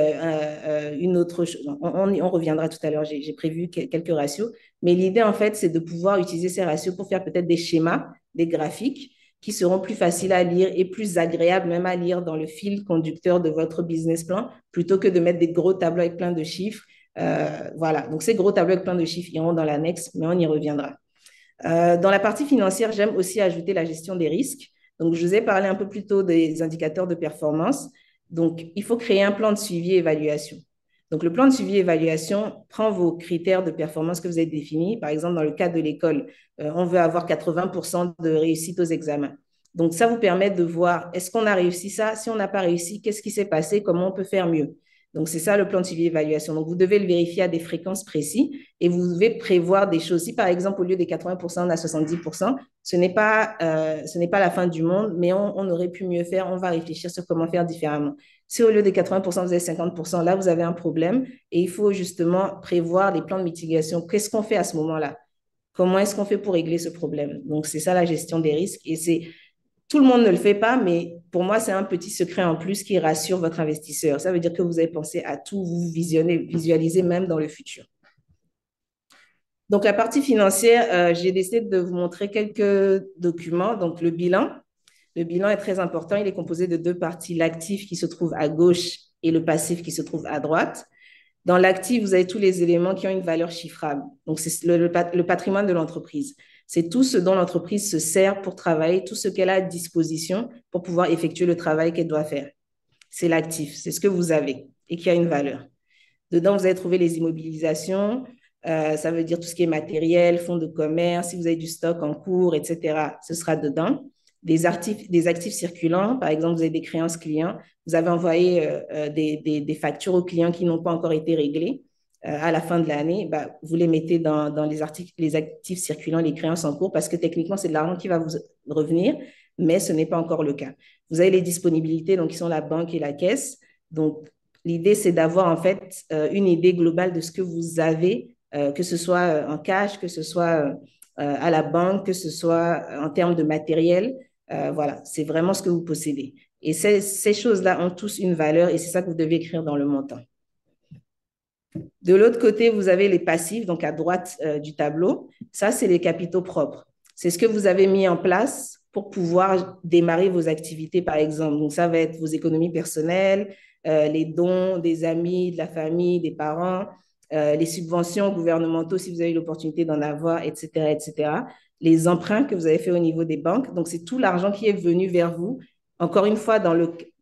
une autre chose. On reviendra tout à l'heure, j'ai prévu quelques ratios. Mais l'idée, en fait, c'est de pouvoir utiliser ces ratios pour faire peut-être des schémas, des graphiques qui seront plus faciles à lire et plus agréables même à lire dans le fil conducteur de votre business plan, plutôt que de mettre des gros tableaux avec plein de chiffres. Voilà, donc ces gros tableaux avec plein de chiffres iront dans l'annexe, mais on y reviendra. Dans la partie financière, j'aime aussi ajouter la gestion des risques. Donc, je vous ai parlé un peu plus tôt des indicateurs de performance. Donc, il faut créer un plan de suivi et évaluation. Donc, le plan de suivi et évaluation prend vos critères de performance que vous avez définis. Par exemple, dans le cas de l'école, on veut avoir 80% de réussite aux examens. Donc, ça vous permet de voir, est-ce qu'on a réussi ça? Si on n'a pas réussi, qu'est-ce qui s'est passé? Comment on peut faire mieux? Donc, c'est ça le plan de suivi et évaluation. Donc, vous devez le vérifier à des fréquences précises et vous devez prévoir des choses. Si, par exemple, au lieu des 80%, on a 70%, ce n'est pas la fin du monde, mais on aurait pu mieux faire. On va réfléchir sur comment faire différemment. Si au lieu des 80%, vous avez 50%, là, vous avez un problème et il faut justement prévoir des plans de mitigation. Qu'est-ce qu'on fait à ce moment-là? Comment est-ce qu'on fait pour régler ce problème? Donc, c'est ça la gestion des risques et c'est tout le monde ne le fait pas, mais pour moi, c'est un petit secret en plus qui rassure votre investisseur. Ça veut dire que vous avez pensé à tout, vous visionner, visualiser même dans le futur. Donc, la partie financière, j'ai décidé de vous montrer quelques documents. Donc, le bilan. Le bilan est très important. Il est composé de deux parties, l'actif qui se trouve à gauche et le passif qui se trouve à droite. Dans l'actif, vous avez tous les éléments qui ont une valeur chiffrable. Donc, c'est le patrimoine de l'entreprise. C'est tout ce dont l'entreprise se sert pour travailler, tout ce qu'elle a à disposition pour pouvoir effectuer le travail qu'elle doit faire. C'est l'actif, c'est ce que vous avez et qui a une valeur. Dedans, vous allez trouver les immobilisations, ça veut dire tout ce qui est matériel, fonds de commerce, si vous avez du stock en cours, etc., ce sera dedans. Des actifs circulants, par exemple, vous avez des créances clients, vous avez envoyé des factures aux clients qui n'ont pas encore été réglées à la fin de l'année, bah, vous les mettez dans les actifs circulants, les créances en cours, parce que techniquement, c'est de l'argent qui va vous revenir, mais ce n'est pas encore le cas. Vous avez les disponibilités, donc qui sont la banque et la caisse. Donc, l'idée, c'est d'avoir en fait une idée globale de ce que vous avez, que ce soit en cash, que ce soit à la banque, que ce soit en termes de matériel. Voilà, c'est vraiment ce que vous possédez. Et ces choses-là ont tous une valeur et c'est ça que vous devez écrire dans le montant. De l'autre côté, vous avez les passifs, donc à droite du tableau. Ça, c'est les capitaux propres. C'est ce que vous avez mis en place pour pouvoir démarrer vos activités, par exemple. Donc, ça va être vos économies personnelles, les dons des amis, de la famille, des parents, les subventions gouvernementaux si vous avez l'opportunité d'en avoir, etc., etc. Les emprunts que vous avez fait au niveau des banques. Donc, c'est tout l'argent qui est venu vers vous, encore une fois,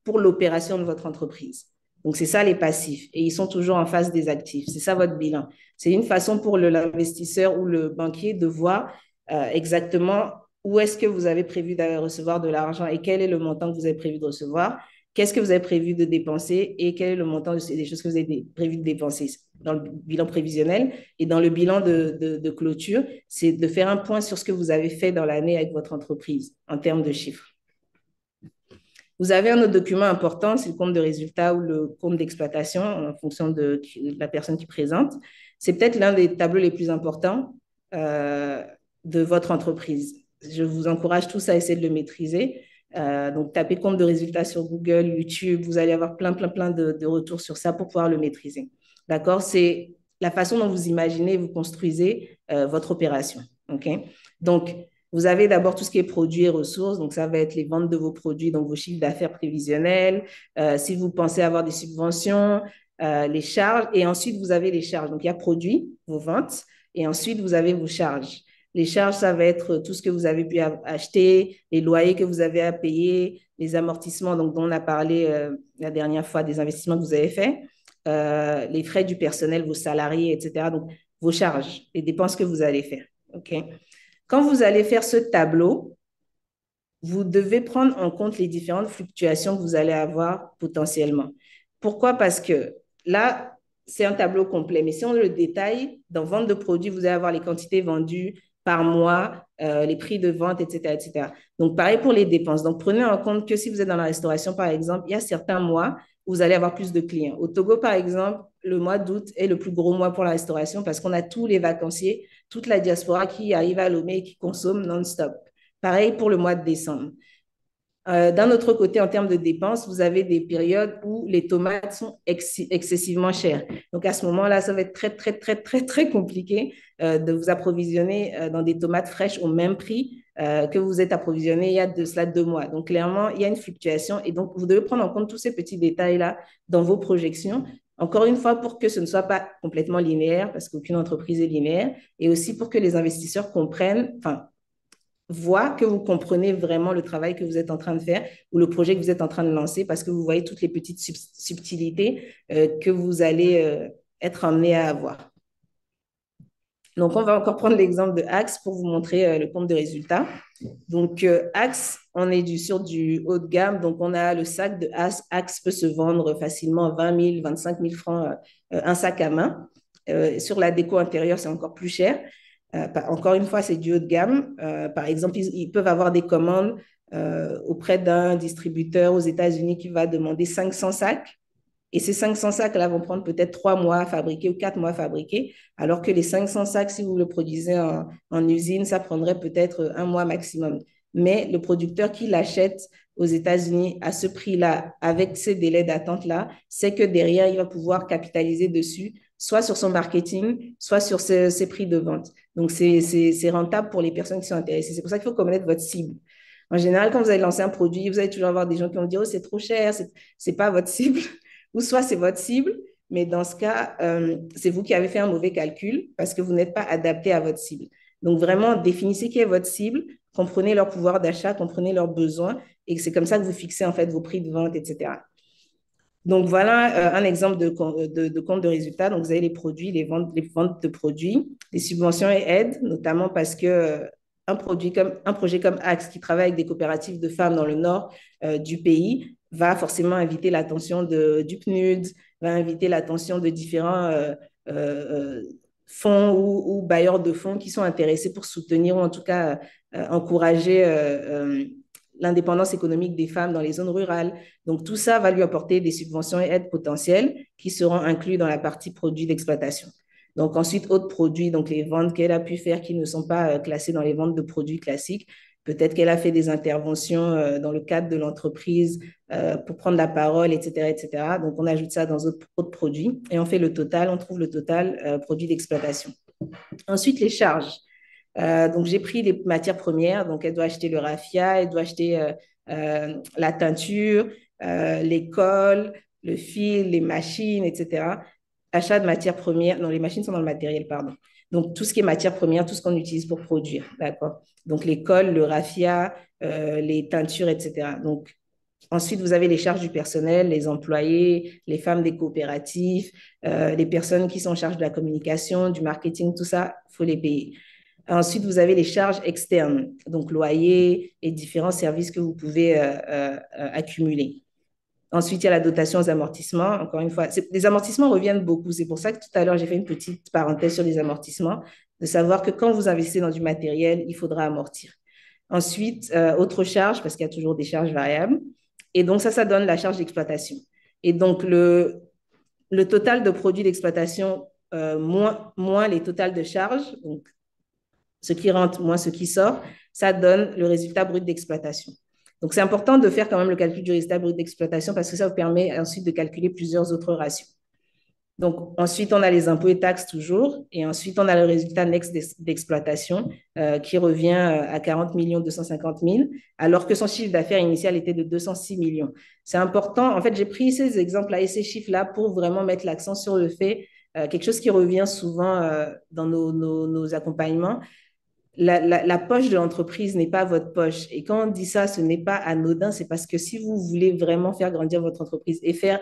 pour l'opération de votre entreprise. Donc, c'est ça les passifs. Et ils sont toujours en face des actifs. C'est ça votre bilan. C'est une façon pour l'investisseur ou le banquier de voir exactement où est-ce que vous avez prévu de recevoir de l'argent et quel est le montant que vous avez prévu de recevoir, qu'est-ce que vous avez prévu de dépenser et quel est le montant des choses que vous avez prévu de dépenser dans le bilan prévisionnel et dans le bilan de clôture. C'est de faire un point sur ce que vous avez fait dans l'année avec votre entreprise en termes de chiffres. Vous avez un autre document important, c'est le compte de résultat ou le compte d'exploitation en fonction de la personne qui présente. C'est peut-être l'un des tableaux les plus importants de votre entreprise. Je vous encourage tous à essayer de le maîtriser. Donc, tapez compte de résultats sur Google, YouTube, vous allez avoir plein de retours sur ça pour pouvoir le maîtriser. D'accord? C'est la façon dont vous imaginez, vous construisez votre opération. OK? Donc, vous avez d'abord tout ce qui est produits et ressources, donc ça va être les ventes de vos produits, donc vos chiffres d'affaires prévisionnels, si vous pensez avoir des subventions, les charges, et ensuite vous avez les charges. Donc il y a produits, vos ventes, et ensuite vous avez vos charges. Les charges, ça va être tout ce que vous avez pu acheter, les loyers que vous avez à payer, les amortissements donc, dont on a parlé la dernière fois, des investissements que vous avez faits, les frais du personnel, vos salariés, etc. Donc vos charges, les dépenses que vous allez faire. OK? Quand vous allez faire ce tableau, vous devez prendre en compte les différentes fluctuations que vous allez avoir potentiellement. Pourquoi? Parce que là, c'est un tableau complet. Mais si on le détaille, dans vente de produits, vous allez avoir les quantités vendues par mois, les prix de vente, etc., etc. Donc, pareil pour les dépenses. Donc, prenez en compte que si vous êtes dans la restauration, par exemple, il y a certains mois où vous allez avoir plus de clients. Au Togo, par exemple, le mois d'août est le plus gros mois pour la restauration parce qu'on a tous les vacanciers, toute la diaspora qui arrive à Lomé et qui consomme non-stop. Pareil pour le mois de décembre. D'un autre côté, en termes de dépenses, vous avez des périodes où les tomates sont excessivement chères. Donc, à ce moment-là, ça va être très compliqué de vous approvisionner dans des tomates fraîches au même prix que vous êtes approvisionné il y a de cela 2 mois. Donc, clairement, il y a une fluctuation et donc, vous devez prendre en compte tous ces petits détails-là dans vos projections Encore une fois, pour que ce ne soit pas complètement linéaire, parce qu'aucune entreprise est linéaire, et aussi pour que les investisseurs comprennent, enfin, voient que vous comprenez vraiment le travail que vous êtes en train de faire ou le projet que vous êtes en train de lancer, parce que vous voyez toutes les petites subtilités que vous allez être amené à avoir. Donc, on va encore prendre l'exemple de Axe pour vous montrer le compte de résultats. Donc, Axe, on est sur du haut de gamme. Donc, on a le sac de Axe peut se vendre facilement 20 000, 25 000 francs, un sac à main. Sur la déco intérieure, c'est encore plus cher. Encore une fois, c'est du haut de gamme. Par exemple, ils peuvent avoir des commandes auprès d'un distributeur aux États-Unis qui va demander 500 sacs. Et ces 500 sacs-là vont prendre peut-être 3 mois à fabriquer ou 4 mois à fabriquer, alors que les 500 sacs, si vous le produisez en usine, ça prendrait peut-être un mois maximum. Mais le producteur qui l'achète aux États-Unis à ce prix-là, avec ces délais d'attente-là, c'est que derrière, il va pouvoir capitaliser dessus, soit sur son marketing, soit sur ses prix de vente. Donc, c'est rentable pour les personnes qui sont intéressées. C'est pour ça qu'il faut connaître votre cible. En général, quand vous allez lancer un produit, vous allez toujours avoir des gens qui vont dire, oh, c'est trop cher, c'est pas votre cible. Ou soit c'est votre cible, mais dans ce cas, c'est vous qui avez fait un mauvais calcul parce que vous n'êtes pas adapté à votre cible. Donc vraiment, définissez qui est votre cible, comprenez leur pouvoir d'achat, comprenez leurs besoins, et c'est comme ça que vous fixez en fait vos prix de vente, etc. Donc voilà un exemple de compte de résultat. Donc vous avez les produits, les ventes de produits, les subventions et aides, notamment parce que un projet comme Axe, qui travaille avec des coopératives de femmes dans le nord du pays, va forcément inviter l'attention du PNUD, va inviter l'attention de différents fonds ou bailleurs de fonds qui sont intéressés pour soutenir ou en tout cas encourager l'indépendance économique des femmes dans les zones rurales. Donc, tout ça va lui apporter des subventions et aides potentielles qui seront inclus dans la partie produits d'exploitation. Donc, ensuite, autres produits, donc les ventes qu'elle a pu faire qui ne sont pas classées dans les ventes de produits classiques. Peut-être qu'elle a fait des interventions dans le cadre de l'entreprise pour prendre la parole, etc., etc. Donc, on ajoute ça dans autres produits et on fait le total, on trouve le total produit d'exploitation. Ensuite, les charges. Donc, j'ai pris les matières premières. Donc, elle doit acheter le raffia, elle doit acheter la teinture, les cols, le fil, les machines, etc. Achat de matières premières. Non, les machines sont dans le matériel, pardon. Donc, tout ce qui est matières premières, tout ce qu'on utilise pour produire. D'accord. Donc, les cols, le raffia, les teintures, etc. Donc, ensuite, vous avez les charges du personnel, les employés, les femmes des coopératives, les personnes qui sont en charge de la communication, du marketing, tout ça, il faut les payer. Ensuite, vous avez les charges externes, donc loyer et différents services que vous pouvez accumuler. Ensuite, il y a la dotation aux amortissements. Encore une fois, les amortissements reviennent beaucoup. C'est pour ça que tout à l'heure, j'ai fait une petite parenthèse sur les amortissements, de savoir que quand vous investissez dans du matériel, il faudra amortir. Ensuite, autre charge, parce qu'il y a toujours des charges variables. Et donc, ça donne la charge d'exploitation. Et donc, le total de produits d'exploitation moins les totals de charges, donc ce qui rentre moins ce qui sort, ça donne le résultat brut d'exploitation. Donc, c'est important de faire quand même le calcul du résultat brut d'exploitation parce que ça vous permet ensuite de calculer plusieurs autres ratios. Donc, ensuite, on a les impôts et taxes toujours. Et ensuite, on a le résultat net d'exploitation qui revient à 40 250 000, alors que son chiffre d'affaires initial était de 206 millions. C'est important. En fait, j'ai pris ces exemples-là et ces chiffres-là pour vraiment mettre l'accent sur le fait, quelque chose qui revient souvent dans nos accompagnements, la poche de l'entreprise n'est pas votre poche. Et quand on dit ça, ce n'est pas anodin, c'est parce que si vous voulez vraiment faire grandir votre entreprise et faire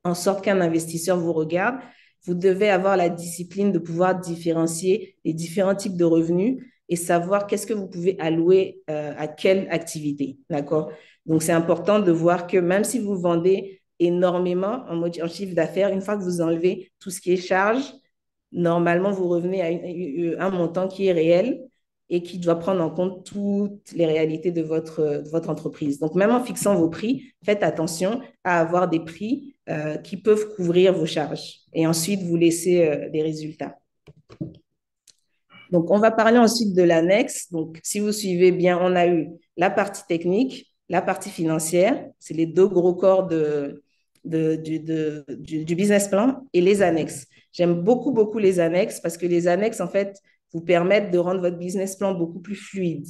en sorte qu'un investisseur vous regarde, vous devez avoir la discipline de pouvoir différencier les différents types de revenus et savoir qu'est-ce que vous pouvez allouer à quelle activité. D'accord? Donc, c'est important de voir que même si vous vendez énormément en chiffre d'affaires, une fois que vous enlevez tout ce qui est charge, normalement, vous revenez à un montant qui est réel et qui doit prendre en compte toutes les réalités de votre entreprise. Donc, même en fixant vos prix, faites attention à avoir des prix qui peuvent couvrir vos charges et ensuite vous laisser des résultats. Donc, on va parler ensuite de l'annexe. Donc, si vous suivez bien, on a eu la partie technique, la partie financière, c'est les deux gros corps du business plan et les annexes. J'aime beaucoup, beaucoup les annexes parce que les annexes, en fait, vous permettent de rendre votre business plan beaucoup plus fluide.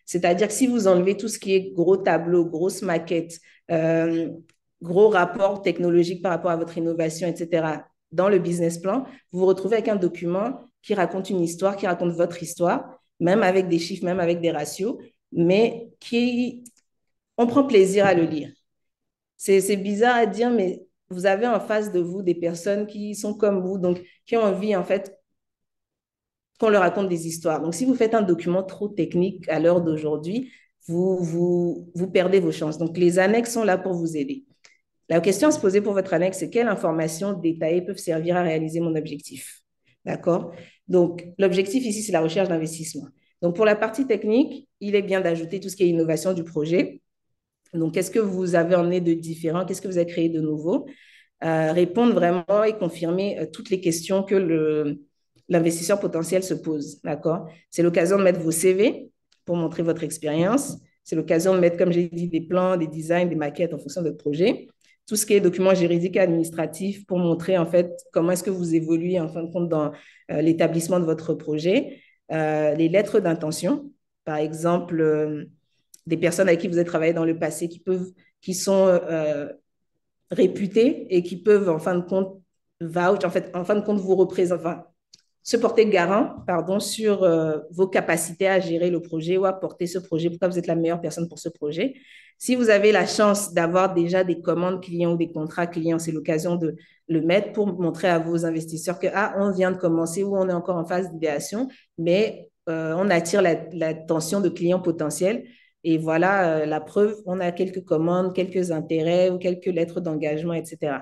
C'est-à-dire que si vous enlevez tout ce qui est gros tableau, grosse maquette, gros rapport technologique par rapport à votre innovation, etc., dans le business plan, vous vous retrouvez avec un document qui raconte une histoire, qui raconte votre histoire, même avec des chiffres, même avec des ratios, mais on prend plaisir à le lire. C'est bizarre à dire, mais vous avez en face de vous des personnes qui sont comme vous, donc qui ont envie, en fait, qu'on leur raconte des histoires. Donc, si vous faites un document trop technique à l'heure d'aujourd'hui, vous perdez vos chances. Donc, les annexes sont là pour vous aider. La question à se poser pour votre annexe, c'est quelles informations détaillées peuvent servir à réaliser mon objectif? D'accord? Donc, l'objectif ici, c'est la recherche d'investissement. Donc, pour la partie technique, il est bien d'ajouter tout ce qui est innovation du projet. Donc, qu'est-ce que vous avez emmené de différent? Qu'est-ce que vous avez créé de nouveau? Répondre vraiment et confirmer toutes les questions que l'investisseur potentiel se pose. D'accord? C'est l'occasion de mettre vos CV pour montrer votre expérience. C'est l'occasion de mettre, comme j'ai dit, des plans, des designs, des maquettes en fonction de votre projet. Tout ce qui est documents juridiques et administratifs pour montrer en fait comment est-ce que vous évoluez en fin de compte dans l'établissement de votre projet. Les lettres d'intention, par exemple, des personnes avec qui vous avez travaillé dans le passé qui sont réputés et qui peuvent, en fin de compte, vouch, en fin de compte, vous représenter, enfin, se porter garant, pardon, sur vos capacités à gérer le projet ou à porter ce projet, pourquoi vous êtes la meilleure personne pour ce projet. Si vous avez la chance d'avoir déjà des commandes clients ou des contrats clients, c'est l'occasion de le mettre pour montrer à vos investisseurs que, ah, on vient de commencer ou on est encore en phase d'idéation, mais on attire l'attention de clients potentiels. Et voilà la preuve, on a quelques commandes, quelques intérêts ou quelques lettres d'engagement, etc.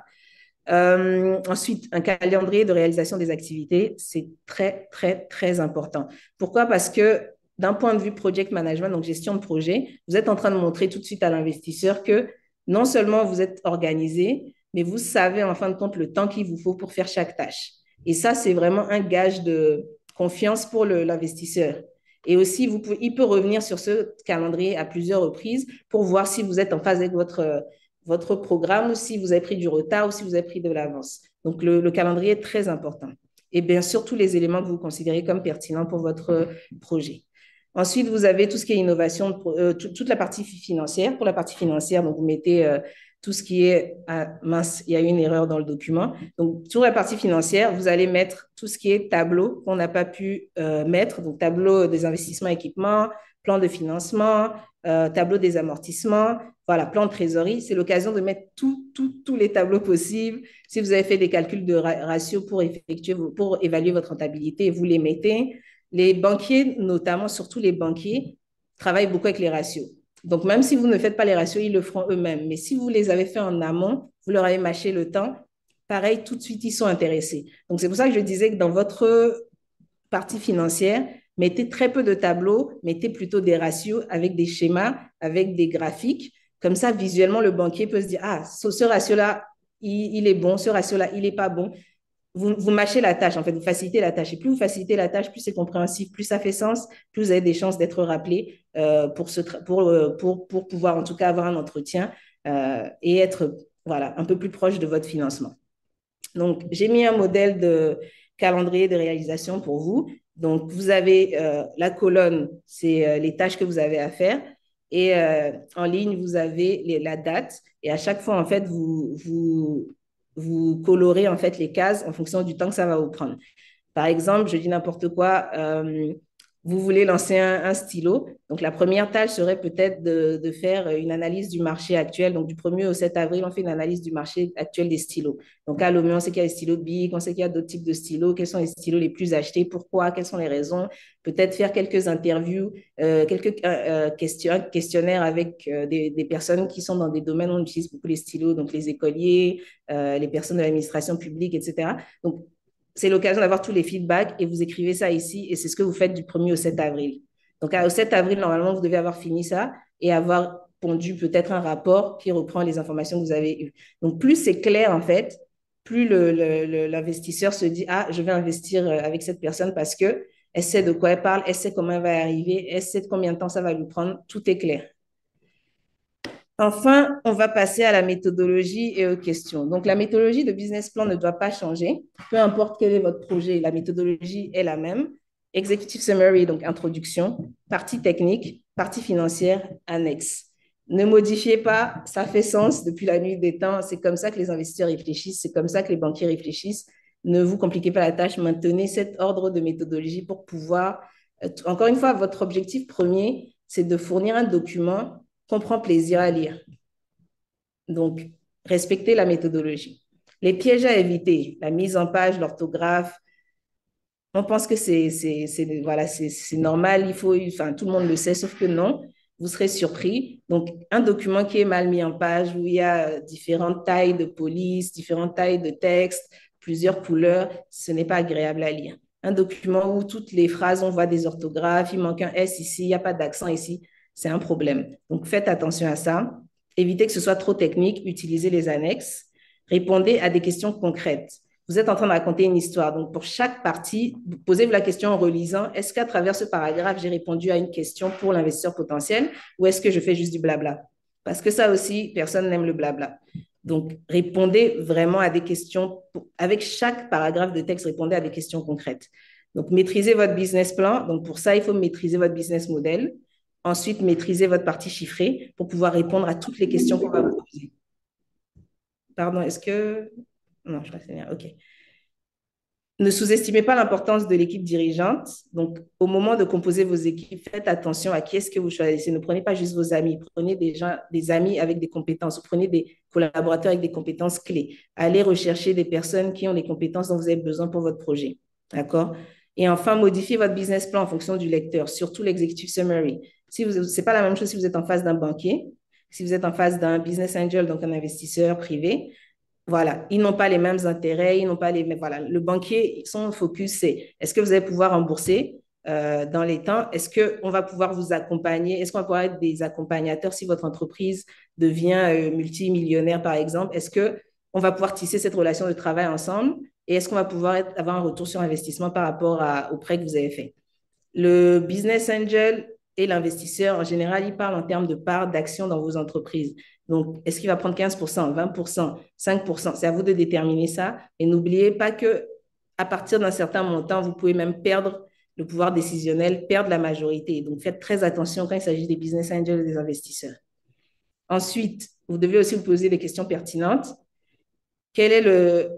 Ensuite, un calendrier de réalisation des activités, c'est très, très, très important. Pourquoi? Parce que d'un point de vue project management, donc gestion de projet, vous êtes en train de montrer tout de suite à l'investisseur que non seulement vous êtes organisé, mais vous savez en fin de compte le temps qu'il vous faut pour faire chaque tâche. Et ça, c'est vraiment un gage de confiance pour l'investisseur. Et aussi, il peut revenir sur ce calendrier à plusieurs reprises pour voir si vous êtes en phase avec votre programme ou si vous avez pris du retard ou si vous avez pris de l'avance. Donc, le calendrier est très important. Et bien sûr, tous les éléments que vous considérez comme pertinents pour votre projet. Ensuite, vous avez tout ce qui est innovation, toute la partie financière. Pour la partie financière, donc vous mettez tout ce qui est, mince, il y a eu une erreur dans le document. Donc, sur la partie financière, vous allez mettre tout ce qui est tableau qu'on n'a pas pu mettre. Donc, tableau des investissements équipements, plan de financement, tableau des amortissements, voilà, plan de trésorerie. C'est l'occasion de mettre tous les tableaux possibles. Si vous avez fait des calculs de ratio pour évaluer votre rentabilité, vous les mettez. Les banquiers, notamment, surtout les banquiers, travaillent beaucoup avec les ratios. Donc, même si vous ne faites pas les ratios, ils le feront eux-mêmes. Mais si vous les avez fait en amont, vous leur avez mâché le temps, pareil, tout de suite, ils sont intéressés. Donc, c'est pour ça que je disais que dans votre partie financière, mettez très peu de tableaux, mettez plutôt des ratios avec des schémas, avec des graphiques. Comme ça, visuellement, le banquier peut se dire, ah, ce ratio-là, il est bon, ce ratio-là, il n'est pas bon. Vous mâchez la tâche, en fait, vous facilitez la tâche. Et plus vous facilitez la tâche, plus c'est compréhensif, plus ça fait sens, plus vous avez des chances d'être rappelé pour pouvoir en tout cas avoir un entretien et être voilà, un peu plus proche de votre financement. Donc, j'ai mis un modèle de calendrier de réalisation pour vous. Donc, vous avez la colonne, c'est les tâches que vous avez à faire. Et en ligne, vous avez la date. Et à chaque fois, en fait, vous colorez en fait les cases en fonction du temps que ça va vous prendre. Par exemple, je dis n'importe quoi, vous voulez lancer un stylo. Donc, la première tâche serait peut-être de faire une analyse du marché actuel. Donc, du 1er au 7 avril, on fait une analyse du marché actuel des stylos. Donc, à Lomé, on sait qu'il y a des stylos Bic, on sait qu'il y a d'autres types de stylos. Quels sont les stylos les plus achetés? Pourquoi? Quelles sont les raisons? Peut-être faire quelques interviews, quelques questionnaires avec des personnes qui sont dans des domaines où on utilise beaucoup les stylos, donc les écoliers, les personnes de l'administration publique, etc. Donc, c'est l'occasion d'avoir tous les feedbacks et vous écrivez ça ici et c'est ce que vous faites du 1er au 7 avril. Donc, au 7 avril, normalement, vous devez avoir fini ça et avoir pondu peut-être un rapport qui reprend les informations que vous avez eues. Donc, plus c'est clair, en fait, plus l'investisseur se dit, ah, je vais investir avec cette personne parce que elle sait de quoi elle parle, elle sait comment elle va y arriver, elle sait de combien de temps ça va lui prendre, tout est clair. Enfin, on va passer à la méthodologie et aux questions. Donc, la méthodologie de business plan ne doit pas changer. Peu importe quel est votre projet, la méthodologie est la même. Executive summary, donc introduction, partie technique, partie financière, annexe. Ne modifiez pas, ça fait sens depuis la nuit des temps. C'est comme ça que les investisseurs réfléchissent, c'est comme ça que les banquiers réfléchissent. Ne vous compliquez pas la tâche, maintenez cet ordre de méthodologie pour pouvoir, encore une fois, votre objectif premier, c'est de fournir un document qu'on prend plaisir à lire. Donc, respectez la méthodologie. Les pièges à éviter, la mise en page, l'orthographe, on pense que voilà, c'est normal, il faut, enfin, tout le monde le sait, sauf que non, vous serez surpris. Donc, un document qui est mal mis en page, où il y a différentes tailles de police, différentes tailles de texte, plusieurs couleurs, ce n'est pas agréable à lire. Un document où toutes les phrases, on voit des orthographes, il manque un S ici, il n'y a pas d'accent ici, c'est un problème. Donc, faites attention à ça. Évitez que ce soit trop technique, utilisez les annexes. Répondez à des questions concrètes. Vous êtes en train de raconter une histoire. Donc, pour chaque partie, posez-vous la question en relisant, est-ce qu'à travers ce paragraphe, j'ai répondu à une question pour l'investisseur potentiel ou est-ce que je fais juste du blabla? Parce que ça aussi, personne n'aime le blabla. Donc, répondez vraiment à des questions. Avec chaque paragraphe de texte, répondez à des questions concrètes. Donc, maîtrisez votre business plan. Donc, pour ça, il faut maîtriser votre business model. Ensuite, maîtriser votre partie chiffrée pour pouvoir répondre à toutes les questions qu'on va vous poser. Pardon, est-ce que... Non, je crois que c'est bien. OK. Ne sous-estimez pas l'importance de l'équipe dirigeante. Donc, au moment de composer vos équipes, faites attention à qui est-ce que vous choisissez. Ne prenez pas juste vos amis, prenez des gens, des amis avec des compétences, prenez des collaborateurs avec des compétences clés. Allez rechercher des personnes qui ont les compétences dont vous avez besoin pour votre projet. D'accord? Et enfin, modifiez votre business plan en fonction du lecteur, surtout l'executive summary. Ce n'est pas la même chose si vous êtes en face d'un banquier, si vous êtes en face d'un business angel, donc un investisseur privé. Voilà, ils n'ont pas les mêmes intérêts, ils n'ont pas les mêmes. Voilà, le banquier, son focus, c'est est-ce que vous allez pouvoir rembourser dans les temps? Est-ce qu'on va pouvoir vous accompagner? Est-ce qu'on va pouvoir être des accompagnateurs si votre entreprise devient multimillionnaire, par exemple? Est-ce qu'on va pouvoir tisser cette relation de travail ensemble? Et est-ce qu'on va pouvoir avoir un retour sur investissement par rapport au prêt que vous avez fait? Le business angel et l'investisseur, en général, ils parlent en termes de part d'action dans vos entreprises. Donc, est-ce qu'il va prendre 15%, 20%, 5%? C'est à vous de déterminer ça. Et n'oubliez pas que à partir d'un certain montant, vous pouvez même perdre le pouvoir décisionnel, perdre la majorité. Donc, faites très attention quand il s'agit des business angels et des investisseurs. Ensuite, vous devez aussi vous poser des questions pertinentes. Quel est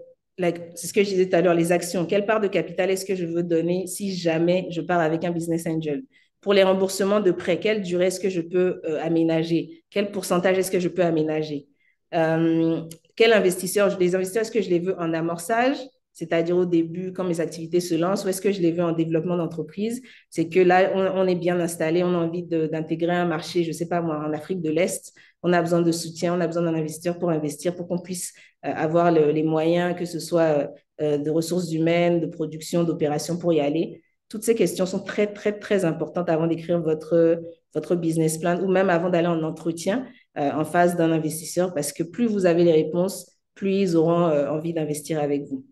c'est ce que je disais tout à l'heure, les actions. Quelle part de capital est-ce que je veux donner si jamais je pars avec un business angel? Pour les remboursements de prêts, quelle durée est-ce que je peux aménager? Quel pourcentage est-ce que je peux aménager? Euh, les investisseurs, est-ce que je les veux en amorçage, c'est-à-dire au début, quand mes activités se lancent, ou est-ce que je les veux en développement d'entreprise? C'est que là, on est bien installé, on a envie d'intégrer un marché, je ne sais pas moi, en Afrique de l'Est, on a besoin de soutien, on a besoin d'un investisseur pour investir, pour qu'on puisse avoir les moyens, que ce soit de ressources humaines, de production, d'opérations pour y aller. Toutes ces questions sont très, très, très importantes avant d'écrire votre business plan ou même avant d'aller en entretien en face d'un investisseur parce que plus vous avez les réponses, plus ils auront envie d'investir avec vous.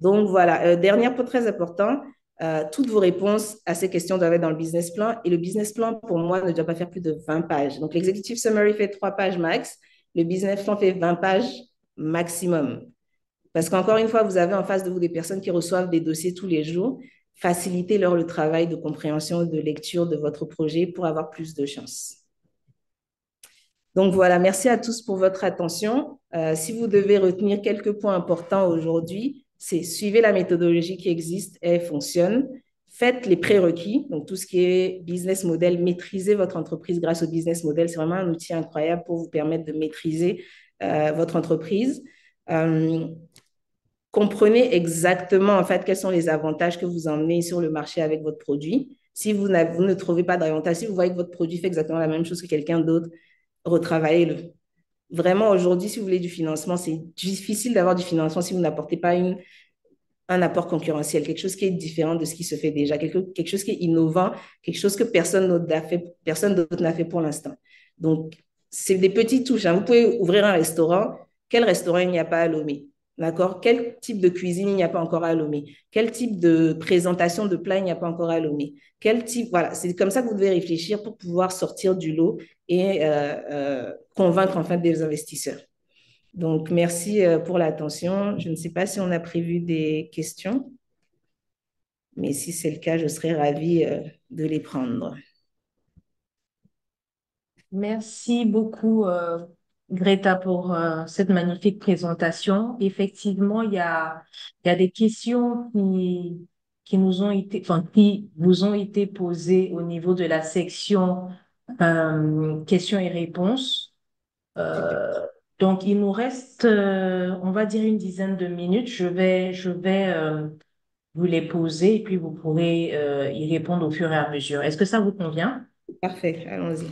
Donc voilà, dernier point très important, toutes vos réponses à ces questions doivent être dans le business plan et le business plan pour moi ne doit pas faire plus de 20 pages. Donc l'executive summary fait 3 pages max, le business plan fait 20 pages maximum. Parce qu'encore une fois, vous avez en face de vous des personnes qui reçoivent des dossiers tous les jours. Facilitez-leur le travail de compréhension, de lecture de votre projet pour avoir plus de chance. Donc voilà, merci à tous pour votre attention. Si vous devez retenir quelques points importants aujourd'hui, c'est suivez la méthodologie qui existe, elle fonctionne. Faites les prérequis, donc tout ce qui est business model, maîtrisez votre entreprise grâce au business model. C'est vraiment un outil incroyable pour vous permettre de maîtriser votre entreprise. Comprenez exactement en fait quels sont les avantages que vous emmenez sur le marché avec votre produit. Si vous ne trouvez pas d'avantages, si vous voyez que votre produit fait exactement la même chose que quelqu'un d'autre, retravaillez-le. Vraiment, aujourd'hui, si vous voulez du financement, c'est difficile d'avoir du financement si vous n'apportez pas un apport concurrentiel, quelque chose qui est différent de ce qui se fait déjà, quelque chose qui est innovant, quelque chose que personne d'autre n'a fait pour l'instant. Donc, c'est des petites touches. Hein. Vous pouvez ouvrir un restaurant. Quel restaurant il n'y a pas à Lomé? D'accord? Quel type de cuisine il n'y a pas encore à Lomé? Quel type de présentation de plat il n'y a pas encore à Lomé? Quel type, voilà, c'est comme ça que vous devez réfléchir pour pouvoir sortir du lot et convaincre enfin des investisseurs. Donc, merci pour l'attention. Je ne sais pas si on a prévu des questions, mais si c'est le cas, je serais ravie de les prendre. Merci beaucoup, Greta, pour cette magnifique présentation. Effectivement, il y a des questions qui nous ont été, enfin, qui vous ont été posées au niveau de la section questions et réponses. Super. Euh, donc, il nous reste, on va dire, une dizaine de minutes. Je vais vous les poser et puis vous pourrez y répondre au fur et à mesure. Est-ce que ça vous convient? Parfait, allons-y.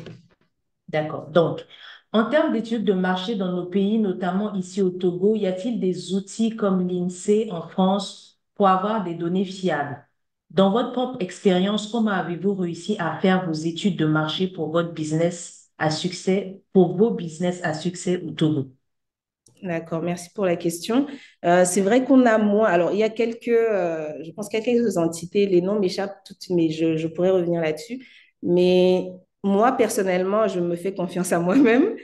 D'accord. Donc, en termes d'études de marché dans nos pays, notamment ici au Togo, y a-t-il des outils comme l'INSEE en France pour avoir des données fiables? Dans votre propre expérience, comment avez-vous réussi à faire vos études de marché pour votre business à succès, pour vos business à succès au Togo? D'accord, merci pour la question. C'est vrai qu'on a moins. Alors, il y a je pense qu'il y a quelques entités, les noms m'échappent toutes, mais je pourrais revenir là-dessus. Mais moi, personnellement, je me fais confiance à moi-même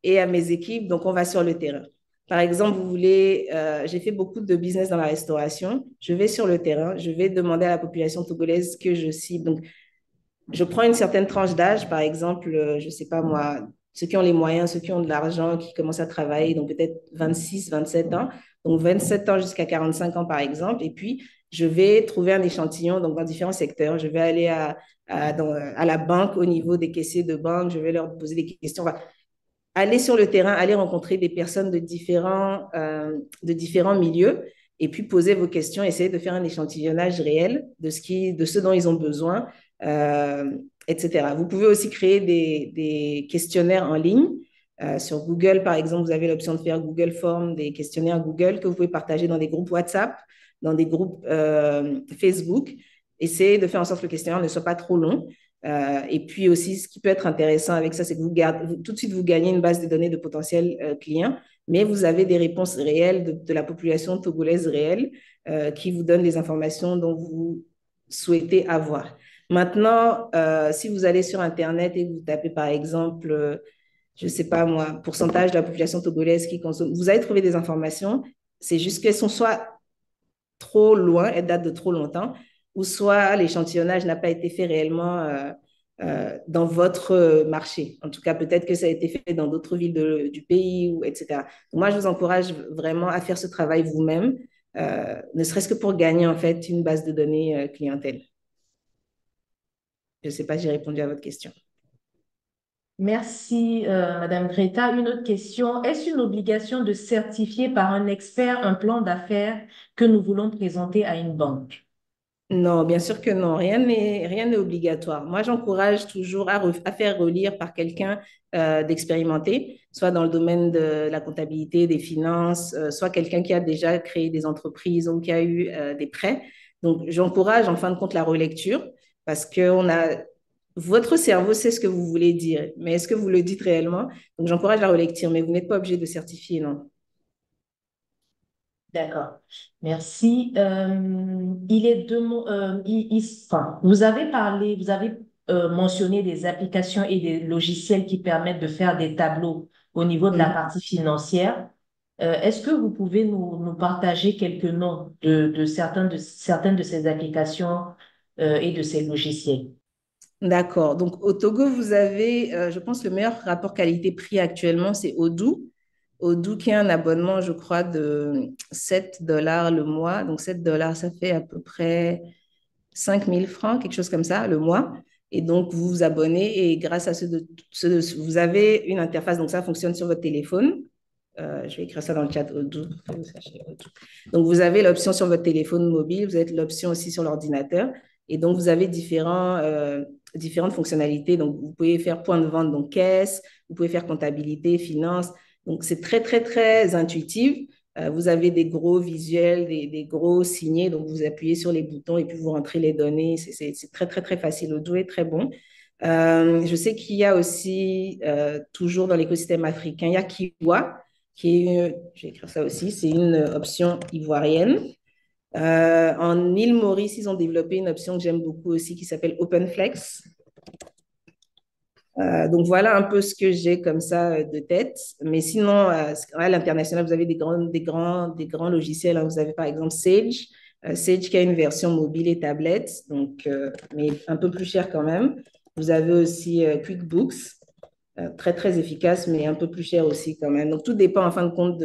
et à mes équipes, donc on va sur le terrain. Par exemple, j'ai fait beaucoup de business dans la restauration. Je vais sur le terrain, je vais demander à la population togolaise que je cible. Donc, je prends une certaine tranche d'âge, par exemple, je ne sais pas moi, ceux qui ont les moyens, ceux qui ont de l'argent, qui commencent à travailler, donc peut-être 26, 27 ans, donc 27 ans jusqu'à 45 ans, par exemple, et puis je vais trouver un échantillon donc dans différents secteurs. Je vais aller à la banque au niveau des caissiers de banque, je vais leur poser des questions. Enfin, aller sur le terrain, aller rencontrer des personnes de différents milieux et puis poser vos questions, essayer de faire un échantillonnage réel de ce dont ils ont besoin, euh, etc. Vous pouvez aussi créer des questionnaires en ligne. Sur Google, par exemple, vous avez l'option de faire Google Form, des questionnaires Google que vous pouvez partager dans des groupes WhatsApp, dans des groupes Facebook. Essayez de faire en sorte que le questionnaire ne soit pas trop long. Et puis aussi, ce qui peut être intéressant avec ça, c'est que tout de suite, vous gagnez une base de données de potentiels clients, mais vous avez des réponses réelles de la population togolaise réelle qui vous donne les informations dont vous souhaitez avoir. Maintenant, si vous allez sur Internet et vous tapez par exemple, je ne sais pas moi, pourcentage de la population togolaise qui consomme, vous allez trouver des informations. C'est juste qu'elles sont soit trop loin, elles datent de trop longtemps, ou soit l'échantillonnage n'a pas été fait réellement dans votre marché. En tout cas, peut-être que ça a été fait dans d'autres villes du pays, etc. Donc, moi, je vous encourage vraiment à faire ce travail vous-même, ne serait-ce que pour gagner en fait une base de données clientèle. Je ne sais pas si j'ai répondu à votre question. Merci, Madame Greta. Une autre question. Est-ce une obligation de certifier par un expert un plan d'affaires que nous voulons présenter à une banque? Non, bien sûr que non. Rien n'est obligatoire. Moi, j'encourage toujours à faire relire par quelqu'un d'expérimenté, soit dans le domaine de la comptabilité, des finances, soit quelqu'un qui a déjà créé des entreprises ou qui a eu des prêts. Donc, j'encourage en fin de compte la relecture parce que votre cerveau sait ce que vous voulez dire, mais est-ce que vous le dites réellement? Donc, j'encourage la relecture, mais vous n'êtes pas obligé de certifier, non. D'accord. Merci. Il est enfin, vous avez parlé, vous avez mentionné des applications et des logiciels qui permettent de faire des tableaux au niveau de la Mhm. partie financière. Est-ce que vous pouvez nous partager quelques noms de certaines de ces applications et de ces logiciels? D'accord. Donc, au Togo, vous avez, je pense, le meilleur rapport qualité-prix actuellement, c'est Odoo. Odoo qui a un abonnement, je crois, de 7 dollars le mois. Donc, 7 dollars, ça fait à peu près 5 000 francs, quelque chose comme ça, le mois. Et donc, vous vous abonnez et grâce à vous avez une interface. Donc, ça fonctionne sur votre téléphone. Je vais écrire ça dans le chat Odoo, que vous sachiez Odoo. Donc, vous avez l'option sur votre téléphone mobile, vous avez l'option aussi sur l'ordinateur. Et donc, vous avez différentes fonctionnalités. Donc, vous pouvez faire point de vente, donc caisse, vous pouvez faire comptabilité, finance. Donc, c'est très, très, très intuitif. Vous avez des gros visuels, des gros signés. Donc, vous appuyez sur les boutons et puis vous rentrez les données. C'est très, très, très facile. Odoo est très bon. Je sais qu'il y a aussi, toujours dans l'écosystème africain, il y a Kiwa, je vais écrire ça aussi, c'est une option ivoirienne. En île Maurice, ils ont développé une option que j'aime beaucoup aussi qui s'appelle OpenFlex. Donc voilà un peu ce que j'ai comme ça de tête. Mais sinon, à l'international, vous avez des grands logiciels, hein. Vous avez par exemple Sage, Sage qui a une version mobile et tablette, donc, mais un peu plus cher quand même. Vous avez aussi QuickBooks. très, très efficace, mais un peu plus cher aussi quand même. Donc, tout dépend en fin de compte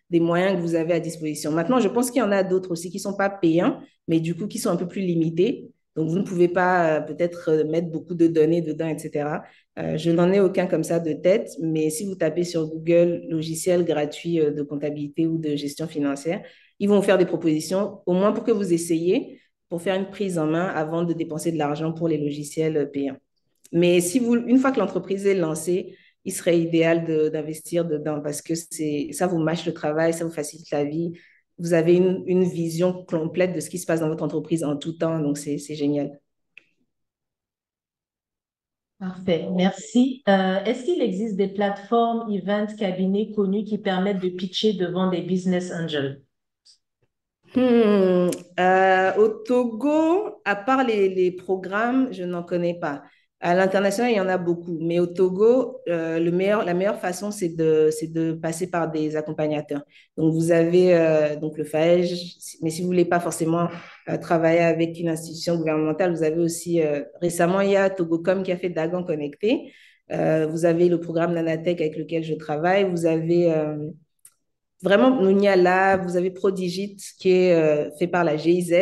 des moyens que vous avez à disposition. Maintenant, je pense qu'il y en a d'autres aussi qui ne sont pas payants, mais du coup, qui sont un peu plus limités. Donc, vous ne pouvez pas peut-être mettre beaucoup de données dedans, etc. Je n'en ai aucun comme ça de tête, mais si vous tapez sur Google logiciel gratuit de comptabilité ou de gestion financière, ils vont vous faire des propositions, au moins pour que vous essayiez, pour faire une prise en main avant de dépenser de l'argent pour les logiciels payants. Mais si vous, une fois que l'entreprise est lancée, il serait idéal d'investir dedans parce que ça vous mâche le travail, ça vous facilite la vie. Vous avez une vision complète de ce qui se passe dans votre entreprise en tout temps, donc c'est génial. Parfait, merci. Est-ce qu'il existe des plateformes, events, cabinets connus qui permettent de pitcher devant des business angels? Au Togo, à part les programmes, je n'en connais pas. À l'international, il y en a beaucoup. Mais au Togo, la meilleure façon, c'est de passer par des accompagnateurs. Donc, vous avez donc le FAEJ, mais si vous ne voulez pas forcément travailler avec une institution gouvernementale, vous avez aussi, récemment, il y a Togocom qui a fait Dagan Connecté. Vous avez le programme Nanatech avec lequel je travaille. Vous avez vraiment, Nounia Lab, vous avez Prodigit qui est fait par la GIZ.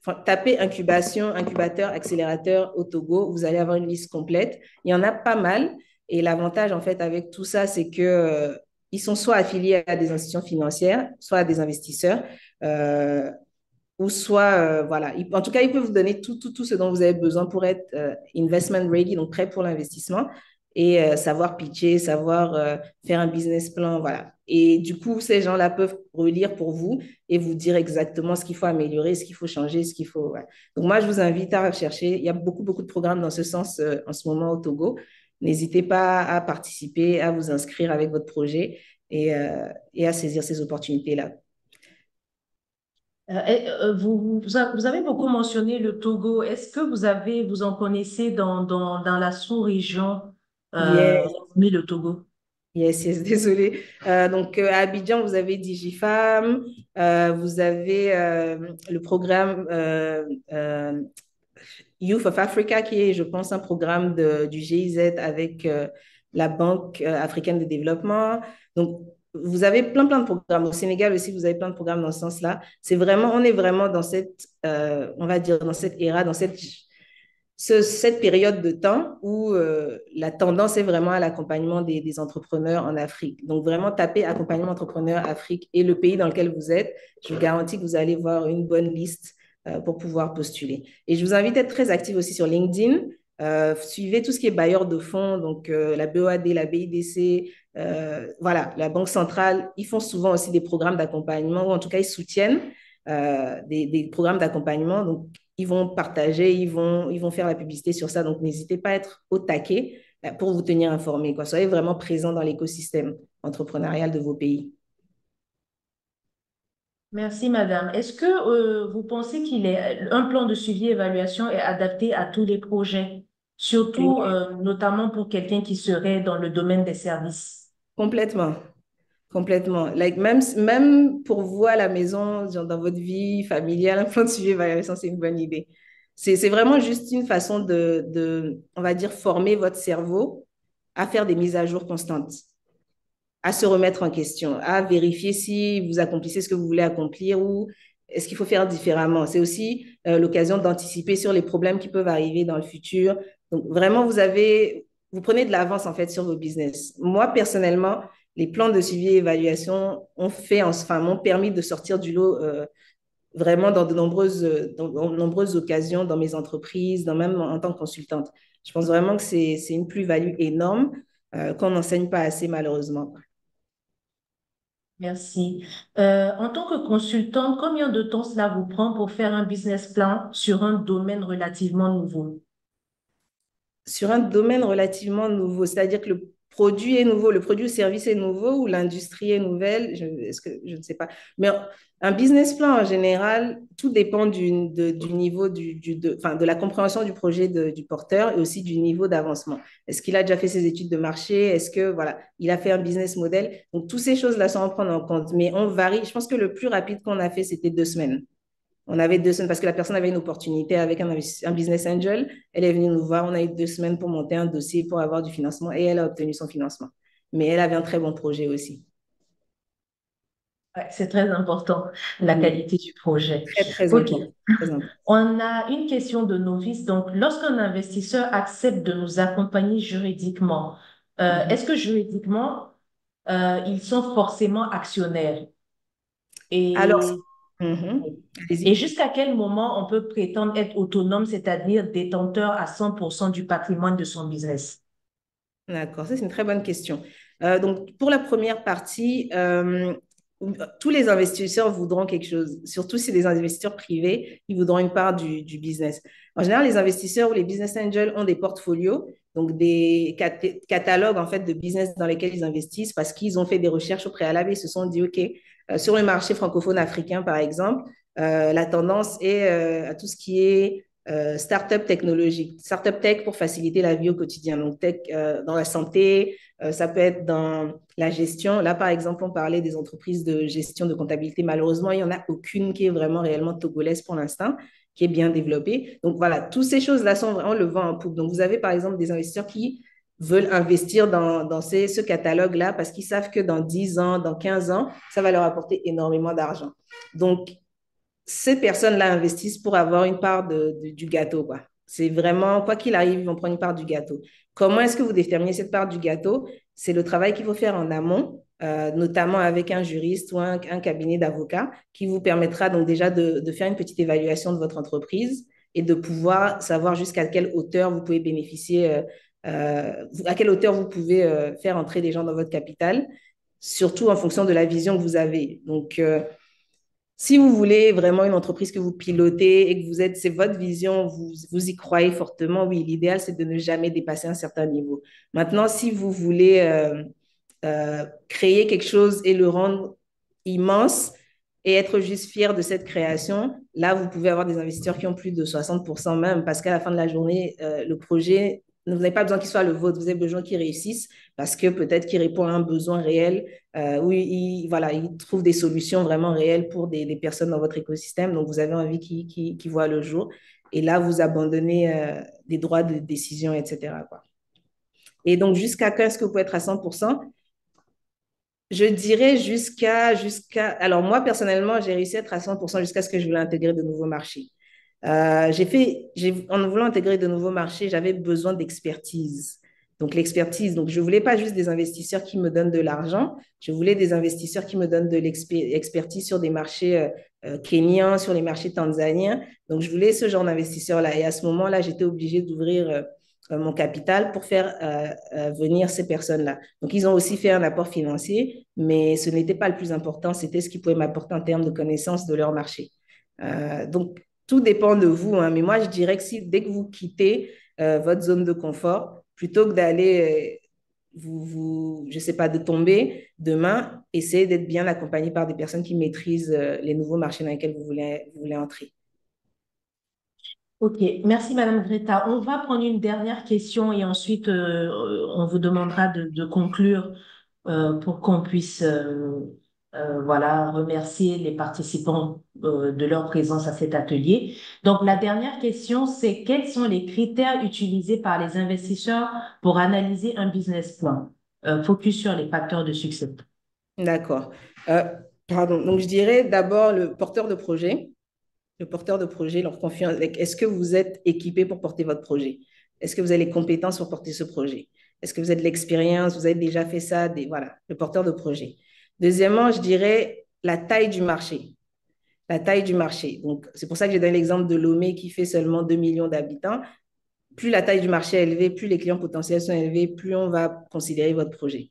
Enfin, tapez incubation, incubateur, accélérateur au Togo, vous allez avoir une liste complète. Il y en a pas mal. Et l'avantage, en fait, avec tout ça, c'est que ils sont soit affiliés à des institutions financières, soit à des investisseurs, euh, ou soit, voilà. En tout cas, ils peuvent vous donner tout ce dont vous avez besoin pour être investment ready, donc prêt pour l'investissement, et savoir pitcher, savoir faire un business plan, voilà. Et du coup, ces gens-là peuvent relire pour vous et vous dire exactement ce qu'il faut améliorer, ce qu'il faut changer, ce qu'il faut. Ouais. Donc, moi, je vous invite à rechercher. Il y a beaucoup de programmes dans ce sens en ce moment au Togo. N'hésitez pas à participer, à vous inscrire avec votre projet et à saisir ces opportunités-là. Vous avez beaucoup mentionné le Togo. Est-ce que vous en connaissez dans la sous-région, Yes. mais le Togo? Yes, désolée. Donc, à Abidjan, vous avez Digifam, vous avez le programme Youth of Africa, qui est, je pense, un programme du GIZ avec la Banque africaine de développement. Donc, vous avez plein de programmes. Au Sénégal aussi, vous avez plein de programmes dans ce sens-là. On est vraiment dans cette, on va dire, dans cette ère, dans cette période de temps où la tendance est vraiment à l'accompagnement des entrepreneurs en Afrique. Donc, vraiment, tapez accompagnement entrepreneur Afrique et le pays dans lequel vous êtes. Je vous garantis que vous allez voir une bonne liste pour pouvoir postuler. Et je vous invite à être très actif aussi sur LinkedIn. Suivez tout ce qui est bailleur de fonds, donc la BOAD, la BIDC, voilà, la Banque centrale. Ils font souvent aussi des programmes d'accompagnement, ou en tout cas, ils soutiennent des programmes d'accompagnement. Donc, ils vont partager, ils vont faire la publicité sur ça. Donc, n'hésitez pas à être au taquet pour vous tenir informé, quoi. Soyez vraiment présent dans l'écosystème entrepreneurial de vos pays. Merci, madame. Est-ce que vous pensez qu'il est un plan de suivi et évaluation est adapté à tous les projets, surtout notamment pour quelqu'un qui serait dans le domaine des services? Complètement. Complètement. Like, même pour vous à la maison, genre dans votre vie familiale, un plan de suivi et évaluation, c'est une bonne idée. C'est vraiment juste une façon on va dire, former votre cerveau à faire des mises à jour constantes, à se remettre en question, à vérifier si vous accomplissez ce que vous voulez accomplir ou est-ce qu'il faut faire différemment. C'est aussi l'occasion d'anticiper sur les problèmes qui peuvent arriver dans le futur. Donc, vraiment, vous prenez de l'avance en fait sur vos business. Moi, personnellement, les plans de suivi et évaluation m'ont permis de sortir du lot vraiment dans de nombreuses occasions dans mes entreprises, même en tant que consultante. Je pense vraiment que c'est une plus-value énorme qu'on n'enseigne pas assez malheureusement. Merci. En tant que consultante, combien de temps cela vous prend pour faire un business plan sur un domaine relativement nouveau? Sur un domaine relativement nouveau, c'est-à-dire que le produit est nouveau, le produit ou service est nouveau ou l'industrie est nouvelle, je ne sais pas. Mais un business plan en général, tout dépend du niveau enfin, de la compréhension du projet du porteur et aussi du niveau d'avancement. Est-ce qu'il a déjà fait ses études de marché? Est-ce que voilà, il a fait un business model? Donc, toutes ces choses-là sont à prendre en compte. Mais on varie. Je pense que le plus rapide qu'on a fait, c'était 2 semaines. On avait 2 semaines parce que la personne avait une opportunité avec un business angel. Elle est venue nous voir. On a eu 2 semaines pour monter un dossier pour avoir du financement et elle a obtenu son financement. Mais elle avait un très bon projet aussi. Ouais, c'est très important, la Oui, qualité du projet. très, très OK. important. Très important. On a une question de novice. Donc, lorsqu'un investisseur accepte de nous accompagner juridiquement, Mhm. est-ce que juridiquement, ils sont forcément actionnaires? Alors, Et, mhm. et Allez-y. jusqu'à quel moment on peut prétendre être autonome, c'est-à-dire détenteur à 100% du patrimoine de son business? D'accord, ça c'est une très bonne question. Donc, pour la première partie, tous les investisseurs voudront quelque chose, surtout si les investisseurs privés, ils voudront une part du business. En général, les investisseurs ou les business angels ont des portfolios, donc des catalogues en fait de business dans lesquels ils investissent parce qu'ils ont fait des recherches au préalable et ils se sont dit, OK, sur le marché francophone africain, par exemple, la tendance est à tout ce qui est start-up technologique, start-up tech pour faciliter la vie au quotidien. Donc, tech dans la santé, ça peut être dans la gestion. Là, par exemple, on parlait des entreprises de gestion de comptabilité. Malheureusement, il n'y en a aucune qui est vraiment réellement togolaise pour l'instant, qui est bien développée. Donc, voilà, toutes ces choses-là sont vraiment le vent en poupe. Donc, vous avez, par exemple, des investisseurs qui veulent investir dans ce catalogue-là parce qu'ils savent que dans 10 ans, dans 15 ans, ça va leur apporter énormément d'argent. Donc, ces personnes-là investissent pour avoir une part du gâteau, quoi. C'est vraiment, quoi qu'il arrive, ils vont prendre une part du gâteau. Comment est-ce que vous déterminez cette part du gâteau? C'est le travail qu'il faut faire en amont, notamment avec un juriste ou un cabinet d'avocats qui vous permettra donc déjà de faire une petite évaluation de votre entreprise et de pouvoir savoir jusqu'à quelle hauteur vous pouvez bénéficier, à quelle hauteur vous pouvez faire entrer des gens dans votre capital, surtout en fonction de la vision que vous avez. Donc, si vous voulez vraiment une entreprise que vous pilotez et que vous êtes, c'est votre vision, vous y croyez fortement, oui, l'idéal, c'est de ne jamais dépasser un certain niveau. Maintenant, si vous voulez créer quelque chose et le rendre immense et être juste fier de cette création, là, vous pouvez avoir des investisseurs qui ont plus de 60% même, parce qu'à la fin de la journée, le projet, vous n'avez pas besoin qu'il soit le vôtre, vous avez besoin qu'il réussisse, parce que peut-être qu'il répond à un besoin réel, où voilà, il trouve des solutions vraiment réelles pour des personnes dans votre écosystème, donc vous avez envie qu'ils voient le jour. Et là, vous abandonnez des droits de décision, etc., quoi. Et donc, jusqu'à quand est-ce que vous pouvez être à 100%? Je dirais Alors, moi, personnellement, j'ai réussi à être à 100% jusqu'à ce que je voulais intégrer de nouveaux marchés. En voulant intégrer de nouveaux marchés, j'avais besoin d'expertise. Donc, l'expertise, donc je ne voulais pas juste des investisseurs qui me donnent de l'argent, je voulais des investisseurs qui me donnent de l'expertise sur des marchés kenyans, sur les marchés tanzaniens. Donc, je voulais ce genre d'investisseurs-là. Et à ce moment-là, j'étais obligée d'ouvrir mon capital pour faire venir ces personnes-là. Donc, ils ont aussi fait un apport financier, mais ce n'était pas le plus important, c'était ce qu'ils pouvaient m'apporter en termes de connaissances de leur marché. Donc, tout dépend de vous, hein, mais moi, je dirais que dès que vous quittez votre zone de confort, plutôt que d'aller, je ne sais pas, de tomber demain, essayez d'être bien accompagné par des personnes qui maîtrisent les nouveaux marchés dans lesquels vous voulez entrer. OK, merci Madame Greta. On va prendre une dernière question et ensuite on vous demandera de conclure pour qu'on puisse voilà, remercier les participants de leur présence à cet atelier. Donc la dernière question, c'est quels sont les critères utilisés par les investisseurs pour analyser un business plan? Focus sur les facteurs de succès. D'accord. Euh, Pardon. Donc, je dirais d'abord le porteur de projet. Le porteur de projet, leur confiance. Est-ce que vous êtes équipé pour porter votre projet? Est-ce que vous avez les compétences pour porter ce projet? Est-ce que vous avez de l'expérience? Vous avez déjà fait ça? Voilà, le porteur de projet. Deuxièmement, je dirais la taille du marché. La taille du marché. Donc, c'est pour ça que j'ai donné l'exemple de Lomé qui fait seulement 2 millions d'habitants. Plus la taille du marché est élevée, plus les clients potentiels sont élevés, plus on va considérer votre projet.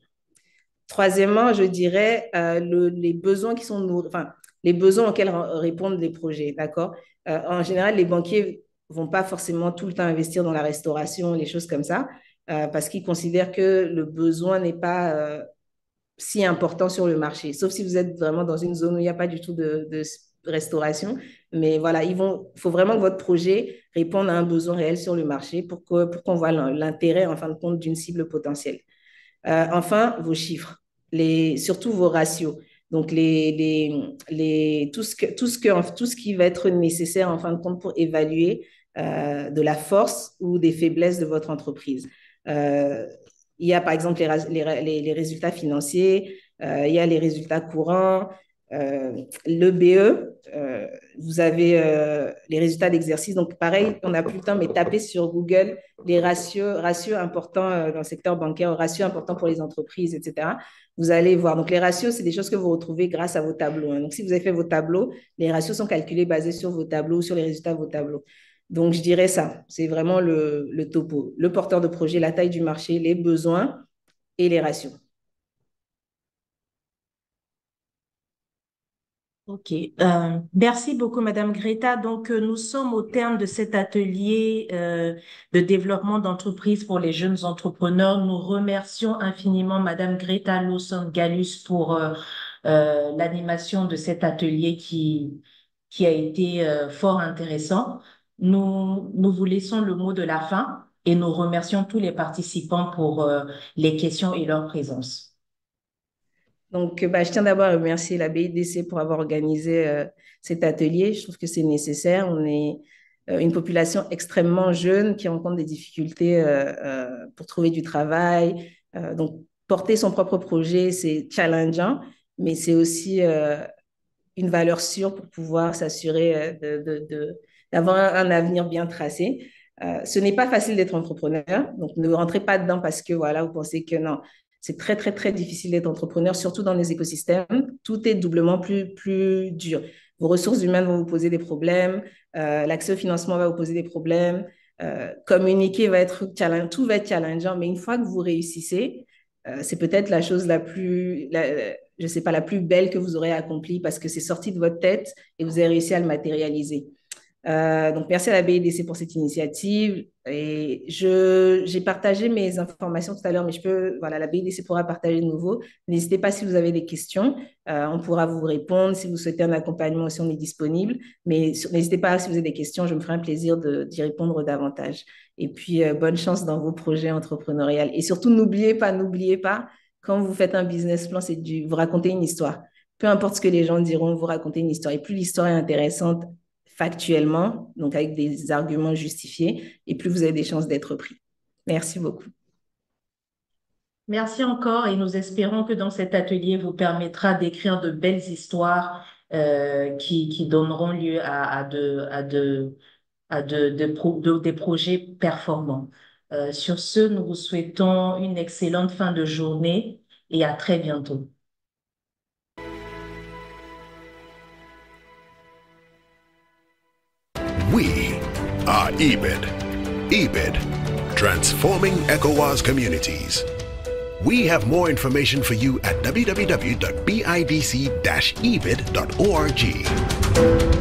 Troisièmement, je dirais les besoins qui sont enfin, les besoins auxquels répondent les projets, d'accord? En général, les banquiers vont pas forcément tout le temps investir dans la restauration, les choses comme ça, parce qu'ils considèrent que le besoin n'est pas si important sur le marché, sauf si vous êtes vraiment dans une zone où il n'y a pas du tout de restauration. Mais voilà, il faut vraiment que votre projet réponde à un besoin réel sur le marché pour qu'on voit l'intérêt, en fin de compte, d'une cible potentielle. Enfin, vos chiffres, surtout vos ratios. Donc, tout ce qui va être nécessaire en fin de compte pour évaluer de la force ou des faiblesses de votre entreprise. Il y a par exemple les résultats financiers, il y a les résultats courants, le BE, vous avez les résultats d'exercice. Donc, pareil, on n'a plus le temps, mais tapez sur Google les ratios importants dans le secteur bancaire, ratios importants pour les entreprises, etc. Vous allez voir. Donc, les ratios, c'est des choses que vous retrouvez grâce à vos tableaux, hein. Donc, si vous avez fait vos tableaux, les ratios sont calculés basés sur vos tableaux, sur les résultats de vos tableaux. Donc, je dirais ça. C'est vraiment le topo. Le porteur de projet, la taille du marché, les besoins et les ratios. OK. Merci beaucoup, Madame Greta. Donc, nous sommes au terme de cet atelier de développement d'entreprise pour les jeunes entrepreneurs. Nous remercions infiniment Madame Greta Lawson-Gallus pour l'animation de cet atelier qui a été fort intéressant. Nous vous laissons le mot de la fin et nous remercions tous les participants pour les questions et leur présence. Donc, je tiens d'abord à remercier la BIDC pour avoir organisé cet atelier. Je trouve que c'est nécessaire. On est une population extrêmement jeune qui rencontre des difficultés pour trouver du travail. Donc, porter son propre projet, c'est challengeant, mais c'est aussi une valeur sûre pour pouvoir s'assurer d'avoir un avenir bien tracé. Ce n'est pas facile d'être entrepreneur, donc ne rentrez pas dedans parce que voilà, vous pensez que non. C'est très, très, très difficile d'être entrepreneur, surtout dans les écosystèmes. Tout est doublement plus dur. Vos ressources humaines vont vous poser des problèmes, l'accès au financement va vous poser des problèmes, communiquer va être challengeant, tout va être challengeant, mais une fois que vous réussissez, c'est peut-être la chose je sais pas, la plus belle que vous aurez accomplie parce que c'est sorti de votre tête et vous avez réussi à le matérialiser. Donc, merci à la BIDC pour cette initiative. Et j'ai partagé mes informations tout à l'heure, mais voilà, la BIDC pourra partager de nouveau. N'hésitez pas si vous avez des questions, on pourra vous répondre. Si vous souhaitez un accompagnement aussi, on est disponible. Mais n'hésitez pas si vous avez des questions, je me ferai un plaisir d'y répondre davantage. Et puis, bonne chance dans vos projets entrepreneuriaux. Et surtout, n'oubliez pas, quand vous faites un business plan, vous racontez une histoire. Peu importe ce que les gens diront, vous racontez une histoire. Et plus l'histoire est intéressante, factuellement, donc avec des arguments justifiés, et plus vous avez des chances d'être pris. Merci beaucoup. Merci encore et nous espérons que dans cet atelier vous permettra d'écrire de belles histoires qui donneront lieu à des projets performants. Sur ce, nous vous souhaitons une excellente fin de journée et à très bientôt. We are EBID. EBID, transforming ECOWAS communities. We have more information for you at www.bidc-ebid.org.